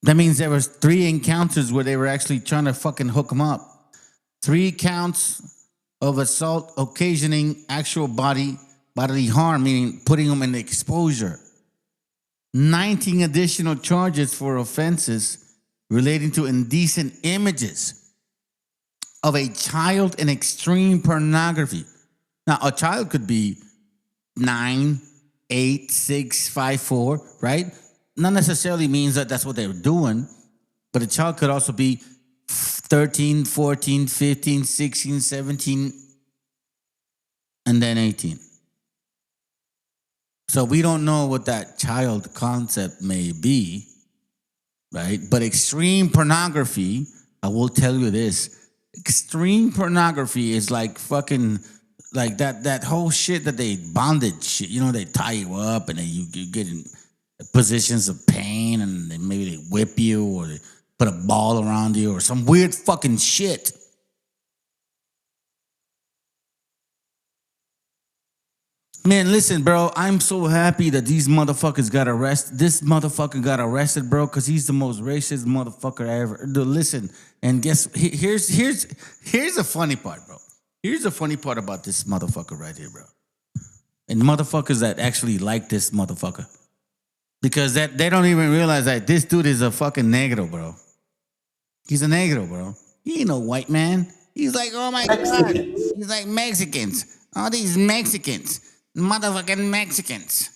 That means there was 3 encounters where they were actually trying to fucking hook them up. 3 counts of assault occasioning actual bodily harm, meaning putting them in exposure. 19 additional charges for offenses relating to indecent images of a child in extreme pornography. Now, a child could be 9, 8, 6, 5, 4, right? Not necessarily means that that's what they were doing, but a child could also be 13, 14, 15, 16, 17, and then 18. So we don't know what that child concept may be, right? But extreme pornography, I will tell you this, extreme pornography is like fucking, like that whole shit that they bondage shit. You know, they tie you up and then you get in positions of pain and then maybe they whip you or they put a ball around you or some weird fucking shit. Man, listen, bro, I'm so happy that these motherfuckers got arrested. This motherfucker got arrested, bro, because he's the most racist motherfucker I ever. Listen, and here's the funny part, bro. Here's the funny part about this motherfucker right here, bro. and motherfuckers that actually like this motherfucker. Because they don't even realize that this dude is a fucking negro, bro. He's a negro, bro. He ain't no white man. He's like, oh my God. He's like Mexicans. All these Mexicans. Motherfucking Mexicans.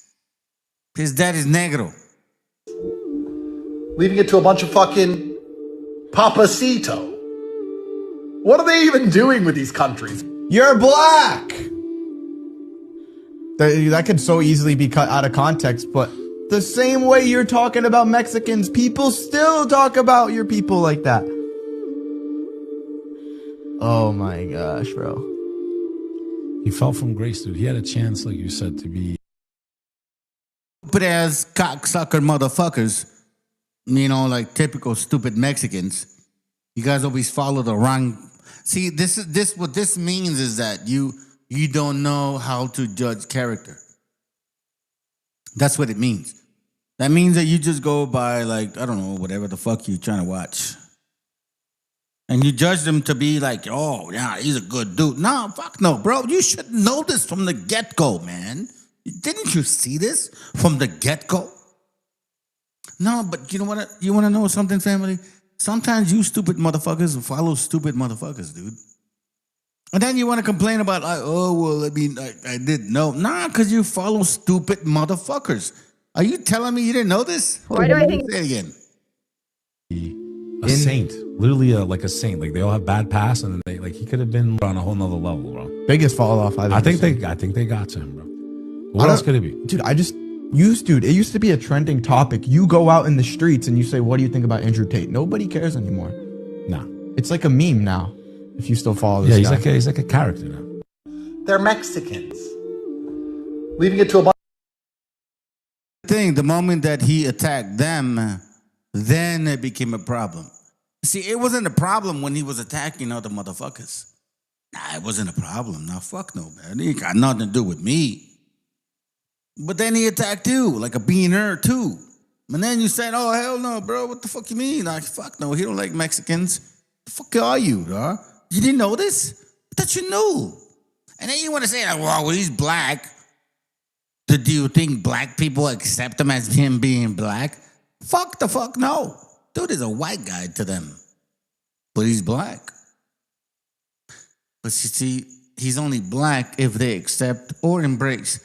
His dad is negro. Leaving it to a bunch of fucking Papacito. What are they even doing with these countries? You're black. That could so easily be cut out of context, but the same way you're talking about Mexicans, people still talk about your people like that. Oh my gosh, bro. He fell from grace, dude. He had a chance, like you said, to be But as cocksucker motherfuckers, you know, like typical stupid Mexicans, you guys always follow the wrong. See, what this means is that you don't know how to judge character. That's what it means. That means that you just go by, like, I don't know, whatever the fuck you're trying to watch. And you judge them to be like, oh, yeah, he's a good dude. No, fuck no, bro. You should know this from the get-go, man. Didn't you see this from the get-go? No, but you know what? You want to know something, family? Sometimes you stupid motherfuckers follow stupid motherfuckers, dude. And then you want to complain about, like, oh, well, I mean, I didn't know. Nah, because you follow stupid motherfuckers. Are you telling me you didn't know this? Why do I think- Say it again. a saint, literally like a saint. Like they all have bad past, and they he could have been on a whole nother level, bro. Biggest fall off I've ever seen. I think they got to him, bro. What else could it be, dude? It used to be a trending topic. You go out in the streets and you say, "What do you think about Andrew Tate?" Nobody cares anymore. Nah, it's like a meme now. If you still follow this, yeah, he's like a character now. They're Mexicans. Leaving it to a bunch. The moment that he attacked them, then it became a problem. See, it wasn't a problem when he was attacking other motherfuckers. Nah, it wasn't a problem. Nah, fuck no, man. It got nothing to do with me. But then he attacked you, like a beaner too. And then you said, oh, hell no, bro. What the fuck you mean? Like, fuck no, he don't like Mexicans. The fuck are you, dog? You didn't know this? I thought you knew. And then you want to say, like, well, he's black. Do you think black people accept him as him being black? Fuck the fuck no. Dude is a white guy to them. But he's black. But you see, he's only black if they accept or embrace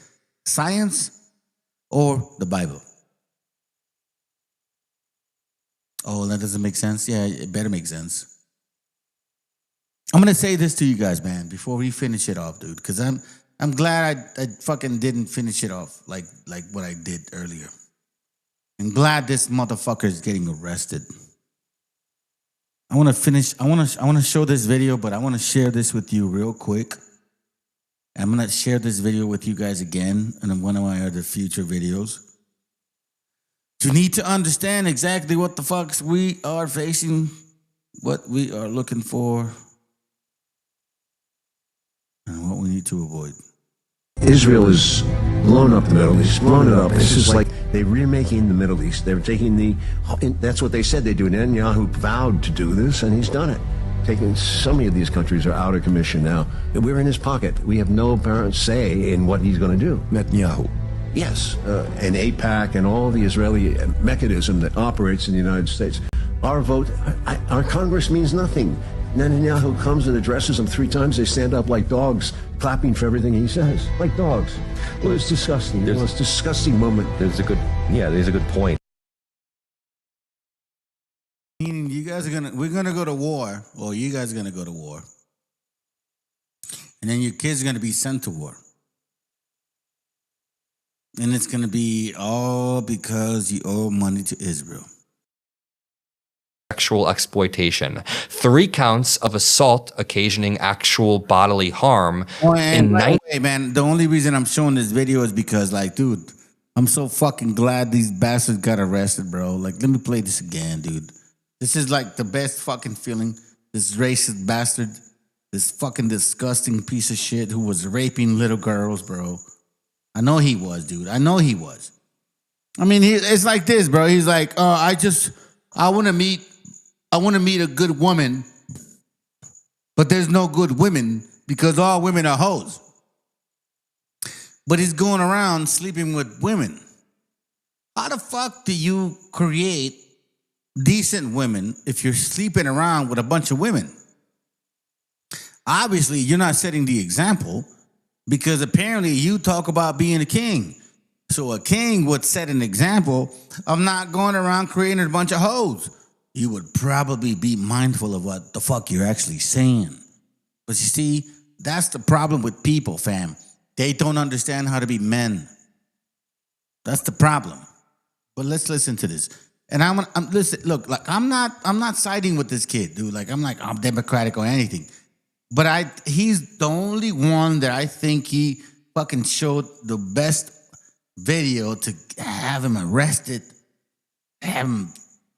science or the Bible. Oh, that doesn't make sense? Yeah, it better make sense. I'm going to say this to you guys, man, before we finish it off, dude, because I'm glad I fucking didn't finish it off like what I did earlier. I'm glad this motherfucker is getting arrested. I want to finish. I want to show this video, but I want to share this with you real quick. I'm going to share this video with you guys again in one of my other future videos. You need to understand exactly what the fucks we are facing, what we are looking for, and what we need to avoid. Israel has blown up the Middle East, blown it up. This is like they're remaking the Middle East. They're taking that's what they said they do. Netanyahu vowed to do this, and he's done it. Taking some of these countries are out of commission now. We're in his pocket. We have no apparent say in what he's going to do. Netanyahu. Yes, and AIPAC and all the Israeli mechanism that operates in the United States. Our vote, our Congress means nothing. Netanyahu comes and addresses them 3 times. They stand up like dogs, clapping for everything he says, like dogs. Well, it's disgusting. It's a disgusting moment. There's a good point. Meaning we're gonna go to war, or you guys are gonna go to war. And then your kids are gonna be sent to war. And it's gonna be all because you owe money to Israel. Sexual exploitation. 3 counts of assault occasioning actual bodily harm. And by the way, man, the only reason I'm showing this video is because, like, dude, I'm so fucking glad these bastards got arrested, bro. Like, let me play this again, dude. This is like the best fucking feeling. This racist bastard, this fucking disgusting piece of shit who was raping little girls, bro. I know he was, dude. I know he was. I mean, it's like this, bro. He's like, I want to meet a good woman, but there's no good women because all women are hoes. but he's going around sleeping with women. How the fuck do you create decent women if you're sleeping around with a bunch of women? Obviously, you're not setting the example because apparently you talk about being a king. So a king would set an example of not going around creating a bunch of hoes. You would probably be mindful of what the fuck you're actually saying. But you see, that's the problem with people, fam. They don't understand how to be men. That's the problem. But let's listen to this. And I'm listen. Look, like I'm not siding with this kid, dude. Like I'm Democratic or anything. But he's the only one that I think he fucking showed the best video to have him arrested.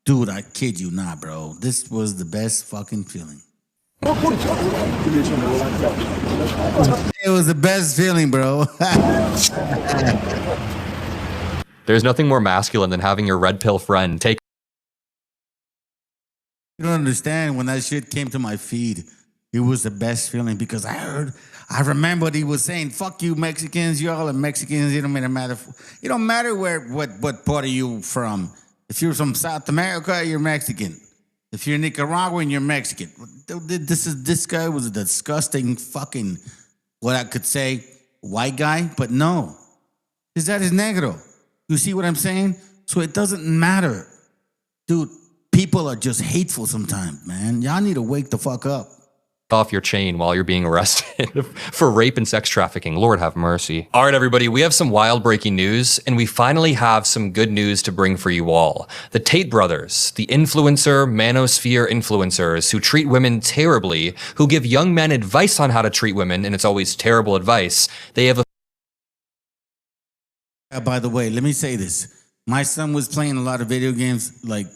Dude, I kid you not, bro. This was the best fucking feeling. It was the best feeling, bro. There's nothing more masculine than having your red pill friend take. You don't understand, when that shit came to my feed, it was the best feeling because I remember what he was saying. Fuck you, Mexicans. You all are Mexicans. It don't matter. It don't matter what part of you from. If you're from South America, you're Mexican. If you're Nicaraguan, you're Mexican. This guy was a disgusting fucking, what I could say, white guy, but no. His dad is negro. You see what I'm saying? So it doesn't matter. Dude, people are just hateful sometimes, man. Y'all need to wake the fuck up. Off your chain while you're being arrested for rape and sex trafficking. Lord have mercy. All right, everybody, we have some wild breaking news, and we finally have some good news to bring for you all. The Tate brothers, the manosphere influencers who treat women terribly, who give young men advice on how to treat women, and it's always terrible advice. They have By the way, let me say this. My son was playing a lot of video games, like,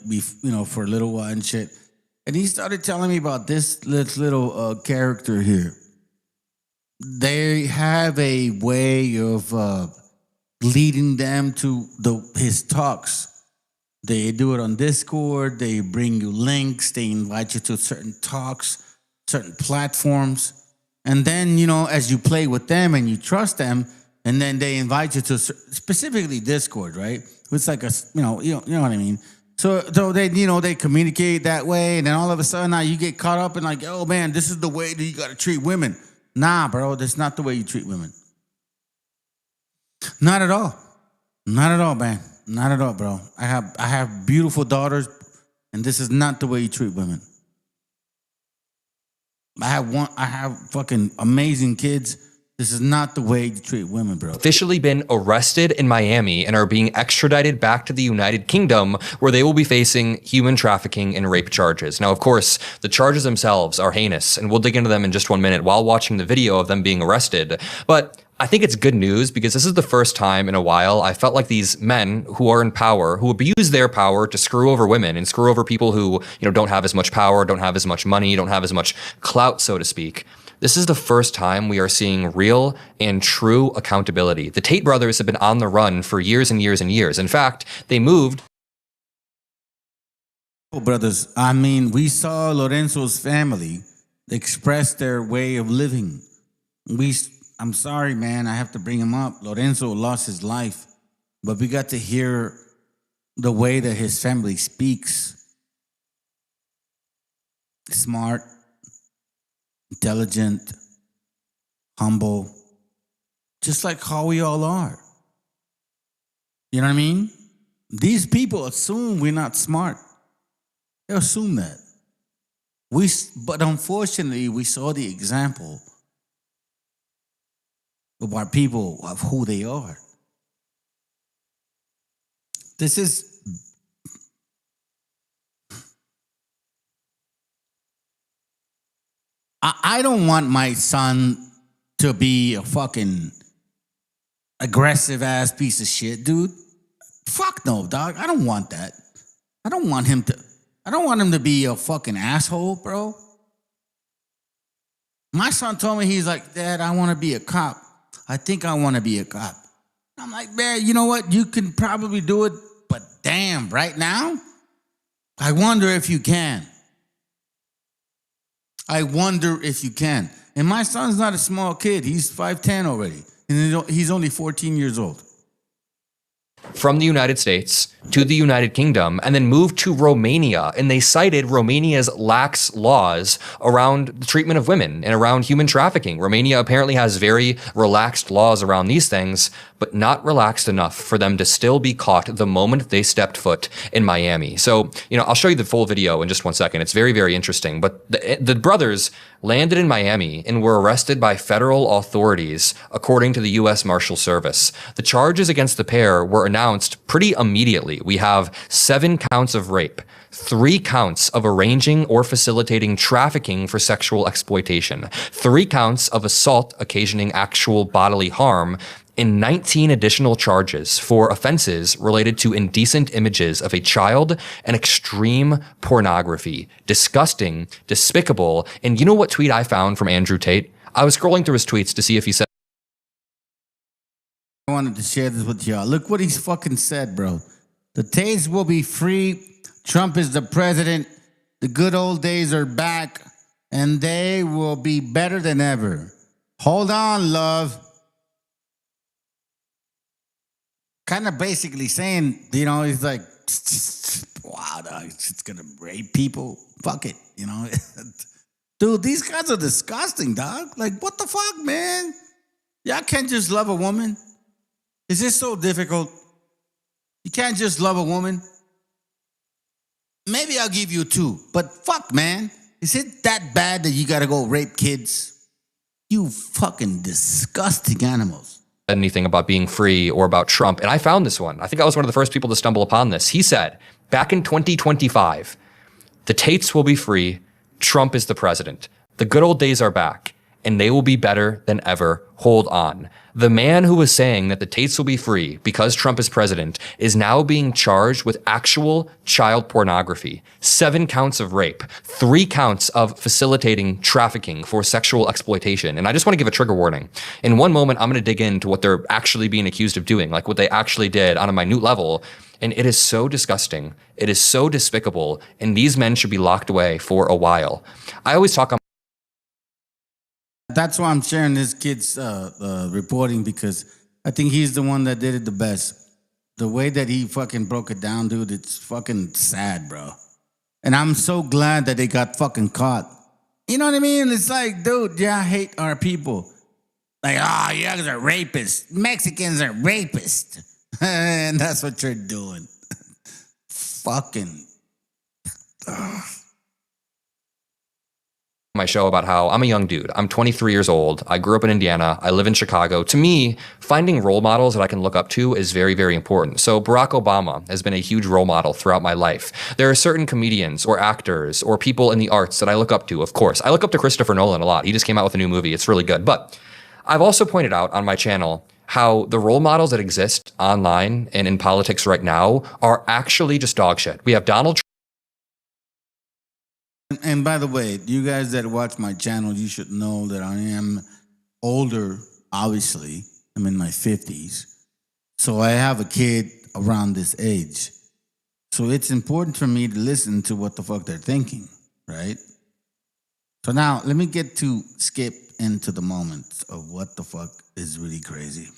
for a little while and shit. And he started telling me about this little character here. They have a way of leading them to his talks. They do it on Discord. They bring you links. They invite you to certain talks, certain platforms. And then, as you play with them and you trust them, and then they invite you to specifically Discord, right? It's like you know what I mean? So they, they communicate that way, and then all of a sudden now you get caught up in like, oh man, this is the way that you got to treat women. Nah, bro, that's not the way you treat women. Not at all. Not at all, man. Not at all, bro. I have beautiful daughters, and this is not the way you treat women. I have fucking amazing kids. This is not the way you treat women, bro. Officially been arrested in Miami and are being extradited back to the United Kingdom, where they will be facing human trafficking and rape charges. Now, of course, the charges themselves are heinous, and we'll dig into them in just 1 minute while watching the video of them being arrested. But I think it's good news because this is the first time in a while I felt like these men who are in power, who abuse their power to screw over women and screw over people who, don't have as much power, don't have as much money, don't have as much clout, so to speak. This is the first time we are seeing real and true accountability. The Tate brothers have been on the run for years and years and years. In fact, they moved. Brothers, I mean, we saw Lorenzo's family express their way of living. I'm sorry, man, I have to bring him up. Lorenzo lost his life, but we got to hear the way that his family speaks. Smart, intelligent, humble, just like how we all are. You know what I mean? These people assume we're not smart. They assume that. But unfortunately, we saw the example of our people, of who they are. This is I don't want my son to be a fucking aggressive ass piece of shit, dude. Fuck no, dog. I don't want that. I don't want him to be a fucking asshole, bro. My son told me, he's like, Dad, I want to be a cop. I think I want to be a cop. I'm like, man, you know what? You can probably do it, but damn, right now, I wonder if you can. I wonder if you can. And my son's not a small kid. He's 5'10" already. And he's only 14 years old. From the United States to the United Kingdom and then moved to Romania. And they cited Romania's lax laws around the treatment of women and around human trafficking. Romania apparently has very relaxed laws around these things, but not relaxed enough for them to still be caught the moment they stepped foot in Miami. So, I'll show you the full video in just one second. It's very, very interesting. But the brothers landed in Miami and were arrested by federal authorities, according to the U.S. Marshal Service. The charges against the pair were announced pretty immediately. We have 7 counts of rape, 3 counts of arranging or facilitating trafficking for sexual exploitation, 3 counts of assault occasioning actual bodily harm, and 19 additional charges for offenses related to indecent images of a child and extreme pornography. Disgusting, despicable. And you know what tweet I found from Andrew Tate? I was scrolling through his tweets to see if he said, I wanted to share this with y'all. Look what he's fucking said, bro. The Tates will be free. Trump is the president. The good old days are back, and they will be better than ever. Hold on, love. Kind of basically saying, he's like, wow, dog, it's gonna rape people. Fuck it, Dude, these guys are disgusting, dog. Like, what the fuck, man? Y'all can't just love a woman. Is this so difficult? You can't just love a woman? Maybe I'll give you 2, but fuck, man. Is it that bad that you gotta go rape kids? You fucking disgusting animals. Anything about being free or about Trump. And I found this one. I think I was one of the first people to stumble upon this. He said, back in 2025, the Tates will be free. Trump is the president. The good old days are back, and they will be better than ever. Hold on. The man who was saying that the Tates will be free because Trump is president is now being charged with actual child pornography, 7 counts of rape, 3 counts of facilitating trafficking for sexual exploitation. And I just want to give a trigger warning. In one moment, I'm going to dig into what they're actually being accused of doing, like what they actually did on a minute level. And it is so disgusting. It is so despicable. And these men should be locked away for a while. I always talk on That's why I'm sharing this kid's reporting, because I think he's the one that did it the best. The way that he fucking broke it down, dude, it's fucking sad, bro. And I'm so glad that they got fucking caught. You know what I mean? It's like, dude, yeah, I hate our people. Like, you guys are rapists. Mexicans are rapists. And that's what you're doing. Fucking. my show about how I'm a young dude. I'm 23 years old. I grew up in Indiana. I live in Chicago. To me, finding role models that I can look up to is very, very important. So Barack Obama has been a huge role model throughout my life. There are certain comedians or actors or people in the arts that I look up to, of course. I look up to Christopher Nolan a lot. He just came out with a new movie. It's really good. But I've also pointed out on my channel how the role models that exist online and in politics right now are actually just dog shit. We have Donald Trump. And by the way, you guys that watch my channel, you should know that I am older, obviously. I'm in my 50s. So I have a kid around this age. So it's important for me to listen to what the fuck they're thinking, right? So now, let me get to skip into the moments of what the fuck is really crazy.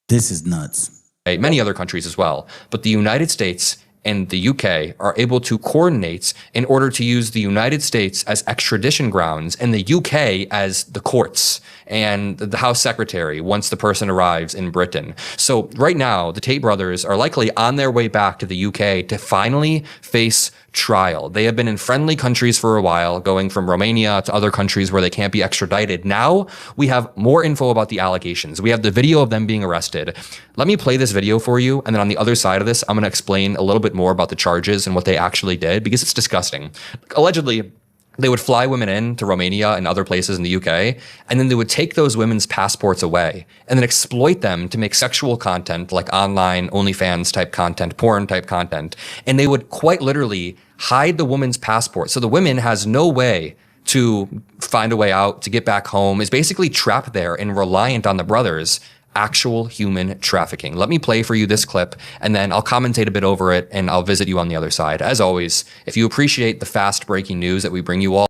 This is nuts. Many other countries as well. But the United States and the UK are able to coordinate in order to use the United States as extradition grounds and the UK as the courts and the House Secretary once the person arrives in Britain. So right now, the Tate brothers are likely on their way back to the UK to finally face trial. They have been in friendly countries for a while, going from Romania to other countries where they can't be extradited. Now we have more info about the allegations. We have the video of them being arrested. Let me play this video for you. And then on the other side of this, I'm going to explain a little bit more about the charges and what they actually did, because it's disgusting. Allegedly, they would fly women in to Romania and other places in the UK, and then they would take those women's passports away and then exploit them to make sexual content like online OnlyFans type content, porn type content. And they would quite literally hide the woman's passport. So the woman has no way to find a way out, to get back home, is basically trapped there and reliant on the brothers. Actual human trafficking. Let me play for you this clip, and then I'll commentate a bit over it, and I'll visit you on the other side. As always, if you appreciate the fast breaking news that we bring you all,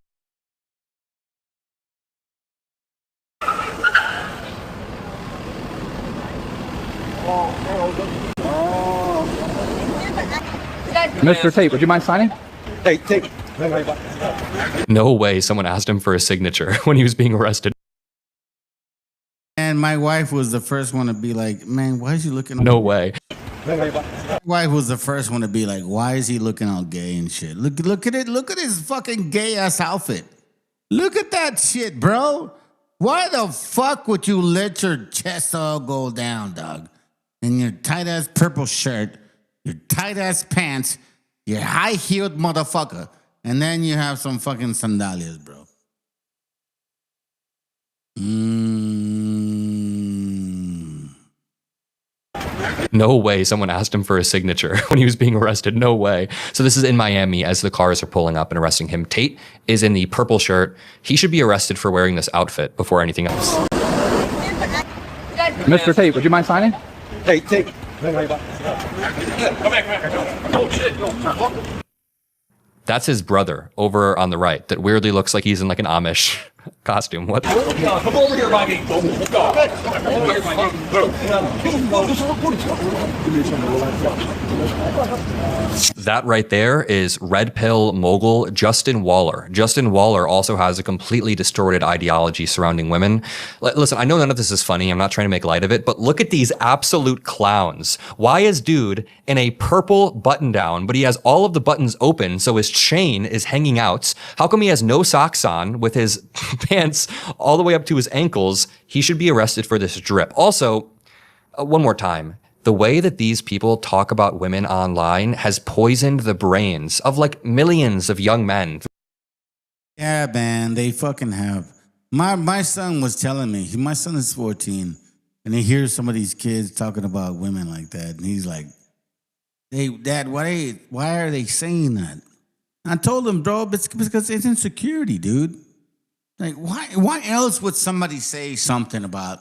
Mr. Tate, would you mind signing? Hey, Tate. No way someone asked him for a signature when he was being arrested. And my wife was the first one to be like, man, why is he looking? No way. My wife was the first one to be like, why is he looking all gay and shit? Look at it. Look at his fucking gay ass outfit. Look at that shit, bro. Why the fuck would you let your chest all go down, dog? And your tight ass purple shirt, your tight ass pants, your high heeled motherfucker, and then you have some fucking sandalias, bro. No way someone asked him for a signature when he was being arrested. No way. So this is in Miami as the cars are pulling up and arresting him. Tate is in the purple shirt. He should be arrested for wearing this outfit before anything else. Mr. Tate, would you mind signing? Hey, Tate. That's his brother over on the right that weirdly looks like he's in like an Amish costume. What? Come over here, Mikey. That right there is red pill mogul Justin Waller. Justin Waller also has a completely distorted ideology surrounding women. Listen, I know none of this is funny. I'm not trying to make light of it, but look at these absolute clowns. Why is dude in a purple button down, but he has all of the buttons open, so his chain is hanging out? How come he has no socks on with his pants all the way up to his ankles? He should be arrested for this drip. Also, one more time, the way that these people talk about women online has poisoned the brains of like millions of young men. Yeah, man, they fucking have. My son was telling me, my son is 14, and he hears some of these kids talking about women like that, and he's like, "Hey, Dad, why are they saying that?" I told him, bro, it's because it's insecurity, dude. Like, why else would somebody say something about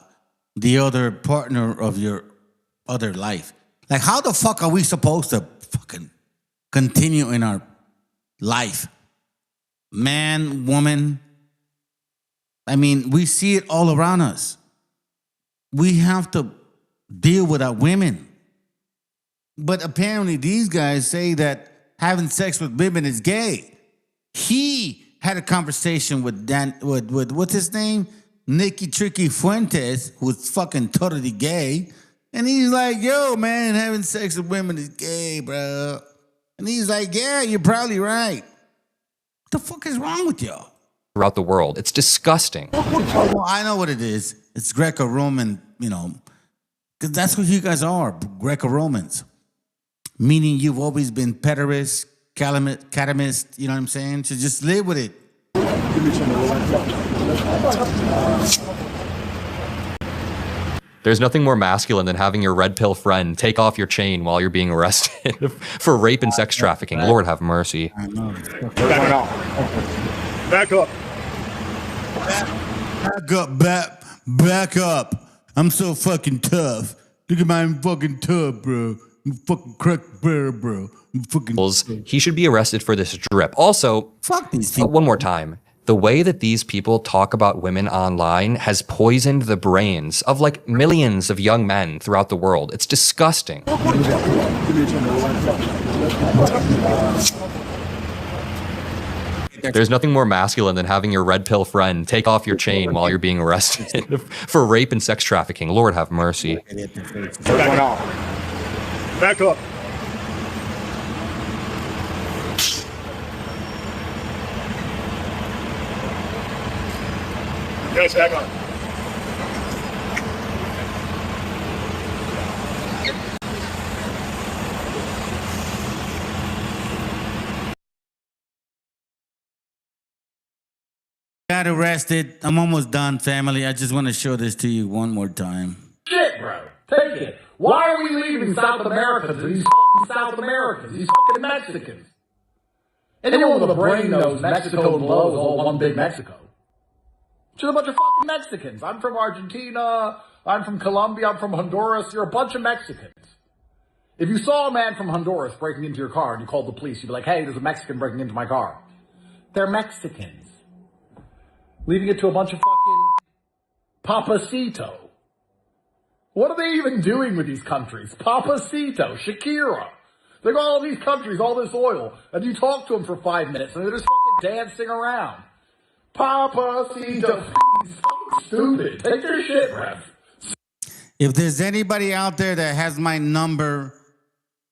the other partner of your other life? Like, how the fuck are we supposed to fucking continue in our life? Man, woman. I mean, we see it all around us. We have to deal with our women. But apparently these guys say that having sex with women is gay. He had a conversation with with what's his name? Nicky Tricky Fuentes, who's fucking totally gay. And he's like, yo, man, having sex with women is gay, bro. And he's like, yeah, you're probably right. What the fuck is wrong with y'all? Throughout the world. It's disgusting. Well, I know what it is. It's Greco-Roman, because that's what you guys are, Greco-Romans. Meaning you've always been pederast, catamist, you know what I'm saying? So just live with it. There's nothing more masculine than having your red pill friend take off your chain while you're being arrested for rape and sex trafficking. Lord have mercy. I know. Back up. Back up. I'm so fucking tough. Look at my fucking tough, bro. I'm fucking crack bear, bro. I'm fucking. He should be arrested for this drip. Also, fuck these people. One more time. The way that these people talk about women online has poisoned the brains of like millions of young men throughout the world. It's disgusting. There's nothing more masculine than having your red pill friend take off your chain while you're being arrested for rape and sex trafficking. Lord have mercy. Back up. Yes, back up. Got arrested. I'm almost done, family. I just want to show this to you one more time. Shit, bro. Take it. Why are we leaving South America to these fucking South Americans, these fucking Mexicans? Anyone with a brain knows Mexico and below is all one big Mexico. Just a bunch of fucking Mexicans. I'm from Argentina. I'm from Colombia. I'm from Honduras. You're a bunch of Mexicans. If you saw a man from Honduras breaking into your car and you called the police, you'd be like, hey, there's a Mexican breaking into my car. They're Mexicans. Leaving it to a bunch of fucking Papacito. What are they even doing with these countries? Papacito, Shakira. They got all these countries, all this oil, and you talk to them for 5 minutes, and they're just fucking dancing around. Papacito, stupid. Take your shit, Rev. If there's anybody out there that has my number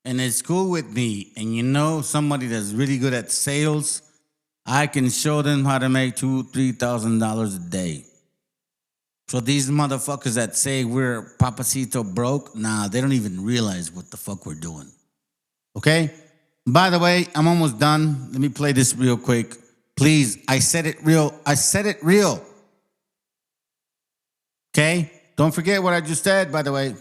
and is cool with me, and you know somebody that's really good at sales, I can show them how to make $2,000-3,000 a day. So these motherfuckers that say we're Papacito broke, nah, they don't even realize what the fuck we're doing. Okay? By the way, I'm almost done. Let me play this real quick. Please, I said it real. I said it real. Okay? Don't forget what I just said, by the way.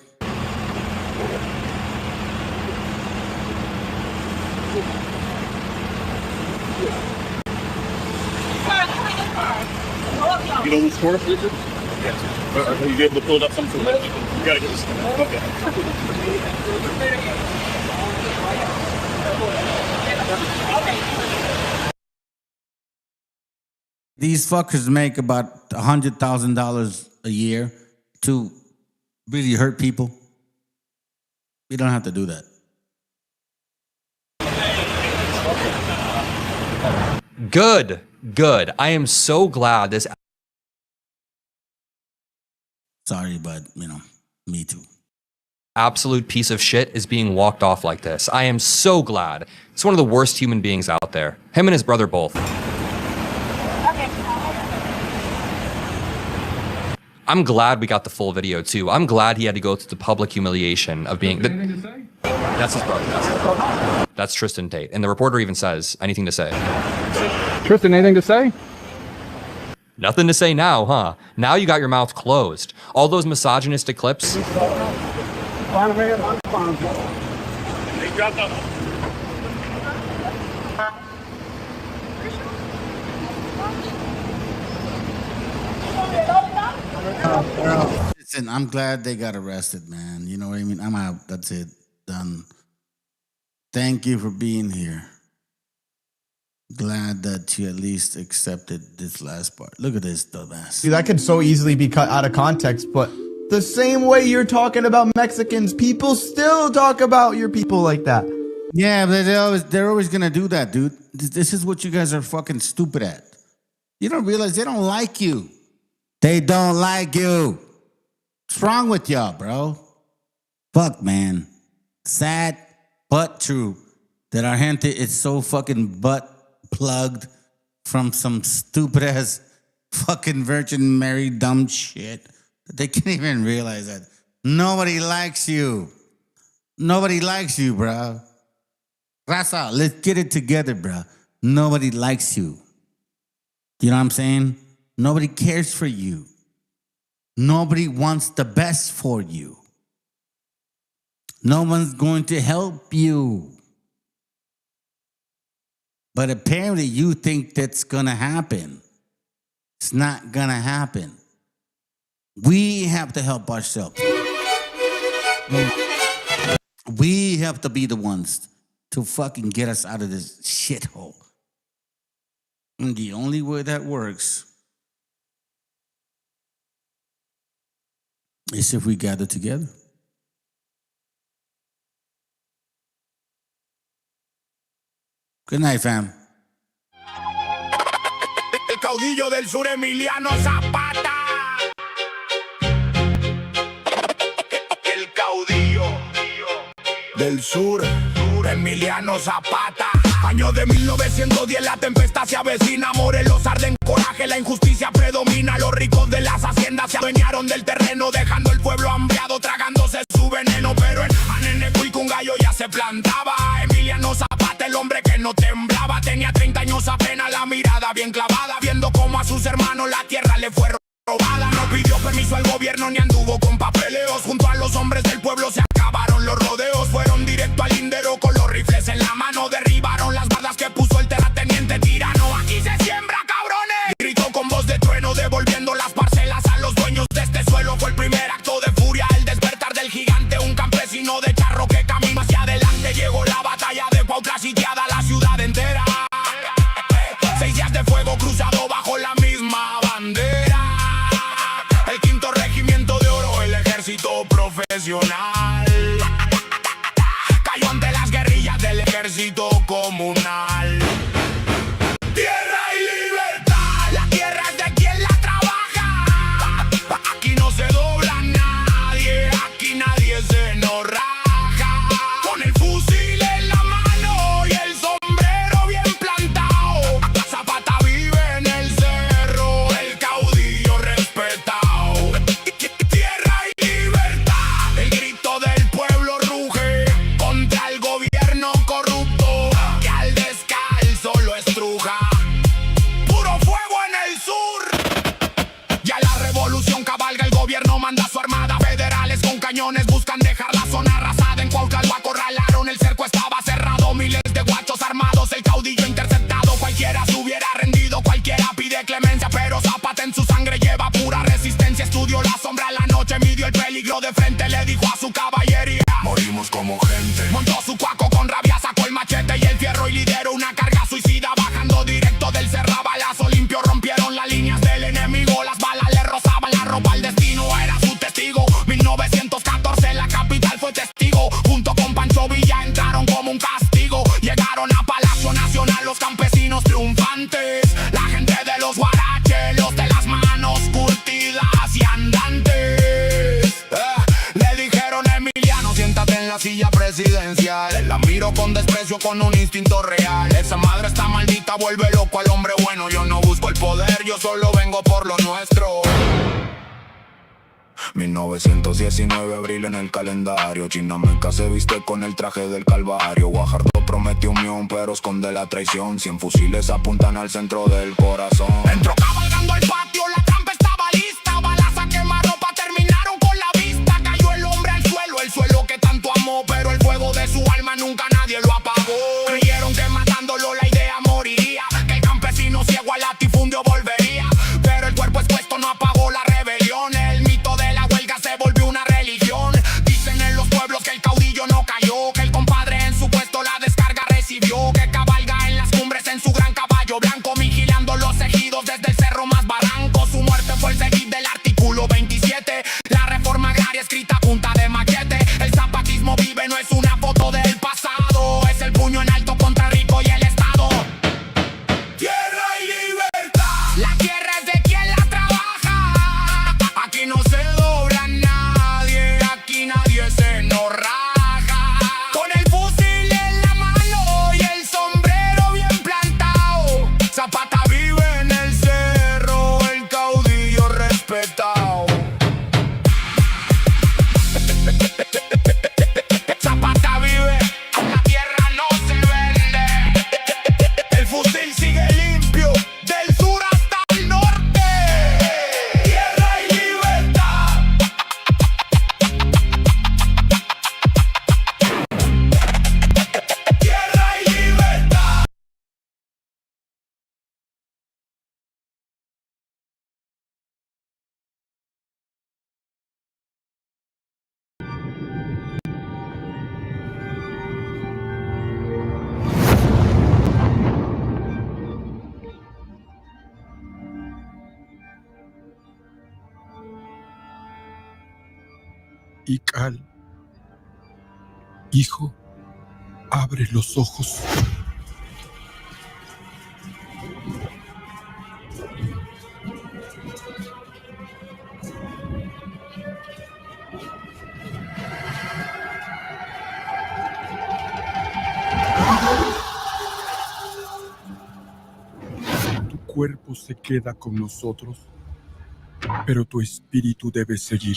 You know the score, Richard? Yes. Are you able to pull it up something? You gotta get this. Okay. These fuckers make about $100,000 a year to really hurt people. We don't have to do that. Good, good. I am so glad this. Sorry, but, you know, me too. Absolute piece of shit is being walked off like this. I am so glad. He's one of the worst human beings out there. Him and his brother both. I'm glad we got the full video too. I'm glad he had to go through the public humiliation of being. That's his brother. That's Tristan Tate. And the reporter even says, anything to say? Tristan, anything to say? Nothing to say now, huh? Now you got your mouth closed. All those misogynistic clips. Listen, I'm glad they got arrested, man. You know what I mean? I'm out. That's it. Done. Thank you for being here. Glad that you at least accepted this last part. Look at this dumbass. See, that could so easily be cut out of context, but the same way you're talking about Mexicans, people still talk about your people like that. Yeah, but they're always gonna do that, dude. This is what you guys are fucking stupid at. You don't realize they don't like you. They don't like you. What's wrong with y'all, bro? Fuck, man. Sad but true that our gente is so fucking butt plugged from some stupid ass fucking Virgin Mary dumb shit that they can't even realize that nobody likes you. Nobody likes you, bro. Raza, let's get it together, bro. Nobody likes you. You know what I'm saying? Nobody cares for you. Nobody wants the best for you. No one's going to help you. But apparently you think that's gonna happen. It's not gonna happen. We have to help ourselves. We have to be the ones to fucking get us out of this shithole. And the only way that works is if we gather together. Good night, fam. El caudillo del sur, Emiliano Zapata. El caudillo del sur, Emiliano Zapata. Año de 1910, la tempestad se avecina. Morelos arden coraje, la injusticia predomina. Los ricos de las haciendas se adueñaron del terreno, dejando el pueblo hambriado, tragándose su veneno. Pero en Anenecuico un gallo ya se plantaba. Emiliano Zapata, el hombre que no temblaba. Tenía 30 años apenas, la mirada bien clavada, viendo cómo a sus hermanos la tierra le fue robada. No pidió permiso al gobierno ni anduvo con papeleos. Junto a los hombres del pueblo se acabaron los rodeos. Fueron directo al lindero con los rifles en la mano. Derribaron las bardas que puso el terrateniente tirano. Aquí se siembra, cabrones. Gritó con voz de trueno, devolviendo las parcelas a los dueños de este suelo. Fue el primer acto de furia, el despertar del gigante. Un campesino de charro que camino hacia adelante. Llegó la batalla de Cuautla, sitiada la ciudad entera. 6 días de fuego cruzado bajo la misma bandera. El 5º regimiento de oro, el ejército profe. nacional. Cayó ante las guerrillas del ejército comunal. Tierra y libertad, la tierra es de quien la trabaja. Aquí no se dobla nadie, aquí nadie se nos raja. Con el fusil en la mano y el sombrero bien plantado, Zapata vive en el cerro, el caudillo respetado. Tierra y libertad, el grito del pueblo ruge contra el gobierno corrupto que al descalzo lo estruja. Puro fuego en el sur. Ya la revolución cabalga, el gobierno manda su armada. Federales con cañones buscan dejar la zona arrasada. En Cuautla lo acorralaron, el cerco estaba cerrado. Miles de guachos armados, el caudillo interceptado. Cualquiera se hubiera rendido, cualquiera pide clemencia, pero Zapata en su sangre lleva pura resistencia. Estudió la sombra, la noche midió el peligro de frente. Le dijo a su caballería: morimos como gente. Montó su cuaco con rabia, sacó el machete y el fierro y lideró una carga suicida. Bajando directo del cerrabalazo limpio, rompieron las líneas del enemigo. Las balas le rozaban la ropa, el destino era su testigo. 1914 la capital fue testigo. Junto con Pancho Villa entraron como un castigo. Llegaron a Palacio Nacional los campesinos triunfantes, la gente de los guaraches, los de las manos curtidas y andantes. Le dijeron: Emiliano, siéntate en la silla presidencial. La miro con desprecio, con un instinto real. Esa madre está maldita, vuelve loco al hombre bueno. Yo no busco el poder, yo solo vengo por lo nuestro. 1919, abril en el calendario. Chinameca se viste con el traje del calvario. Guajardo prometió unión, pero esconde la traición. 100 fusiles apuntan al centro del corazón. Entró cabalgando al patio, la trampa estaba lista. Balas a quemarropa terminaron con la vista. Cayó el hombre al suelo, el suelo que tanto amó, pero el fuego de su alma nunca nadie lo apagó. Creyeron que matándolo la idea moriría, que el campesino ciego al latifundio volvería, pero el cuerpo expuesto no apagó la rebelión. El mito de la huelga se volvió una religión. Dicen en los pueblos que el caudillo no cayó, que el compadre en su puesto la descarga recibió, que cabalga en las cumbres en su gran caballo blanco, vigilando los ejidos desde el cerro más barranco. Su muerte fue el seguir del artículo 27, la reforma agraria escrita a punta de machete. El zapatismo vive, no es una foto del pasado, es el puño en alto contra el rico y el Estado. Tierra y libertad, la tierra es de quien la trabaja. Aquí no se dobla nadie, aquí nadie se nos raja. Con el fusil en la mano y el sombrero bien plantado, Zapata vive en el cerro, el caudillo respetado. Zapata vive, la tierra no se vende. El fusil sigue limpio, del sur hasta el norte. Tierra y libertad. Tierra y libertad. Ical, hijo, abre los ojos. Tu cuerpo se queda con nosotros, pero tu espíritu debe seguir.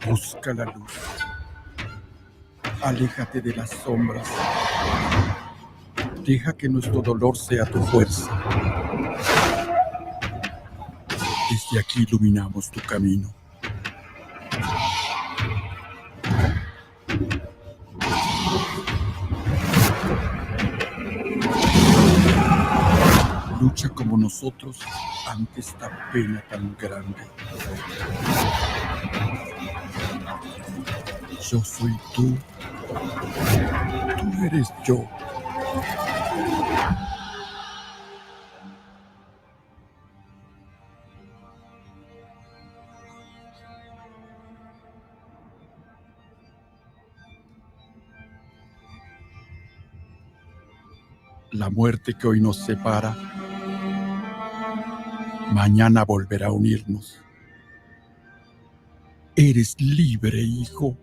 Busca la luz. Aléjate de las sombras. Deja que nuestro dolor sea tu fuerza. Desde aquí iluminamos tu camino. Lucha como nosotros ante esta pena tan grande. Yo soy tú. Tú eres yo. La muerte que hoy nos separa, mañana volverá a unirnos. Eres libre, hijo.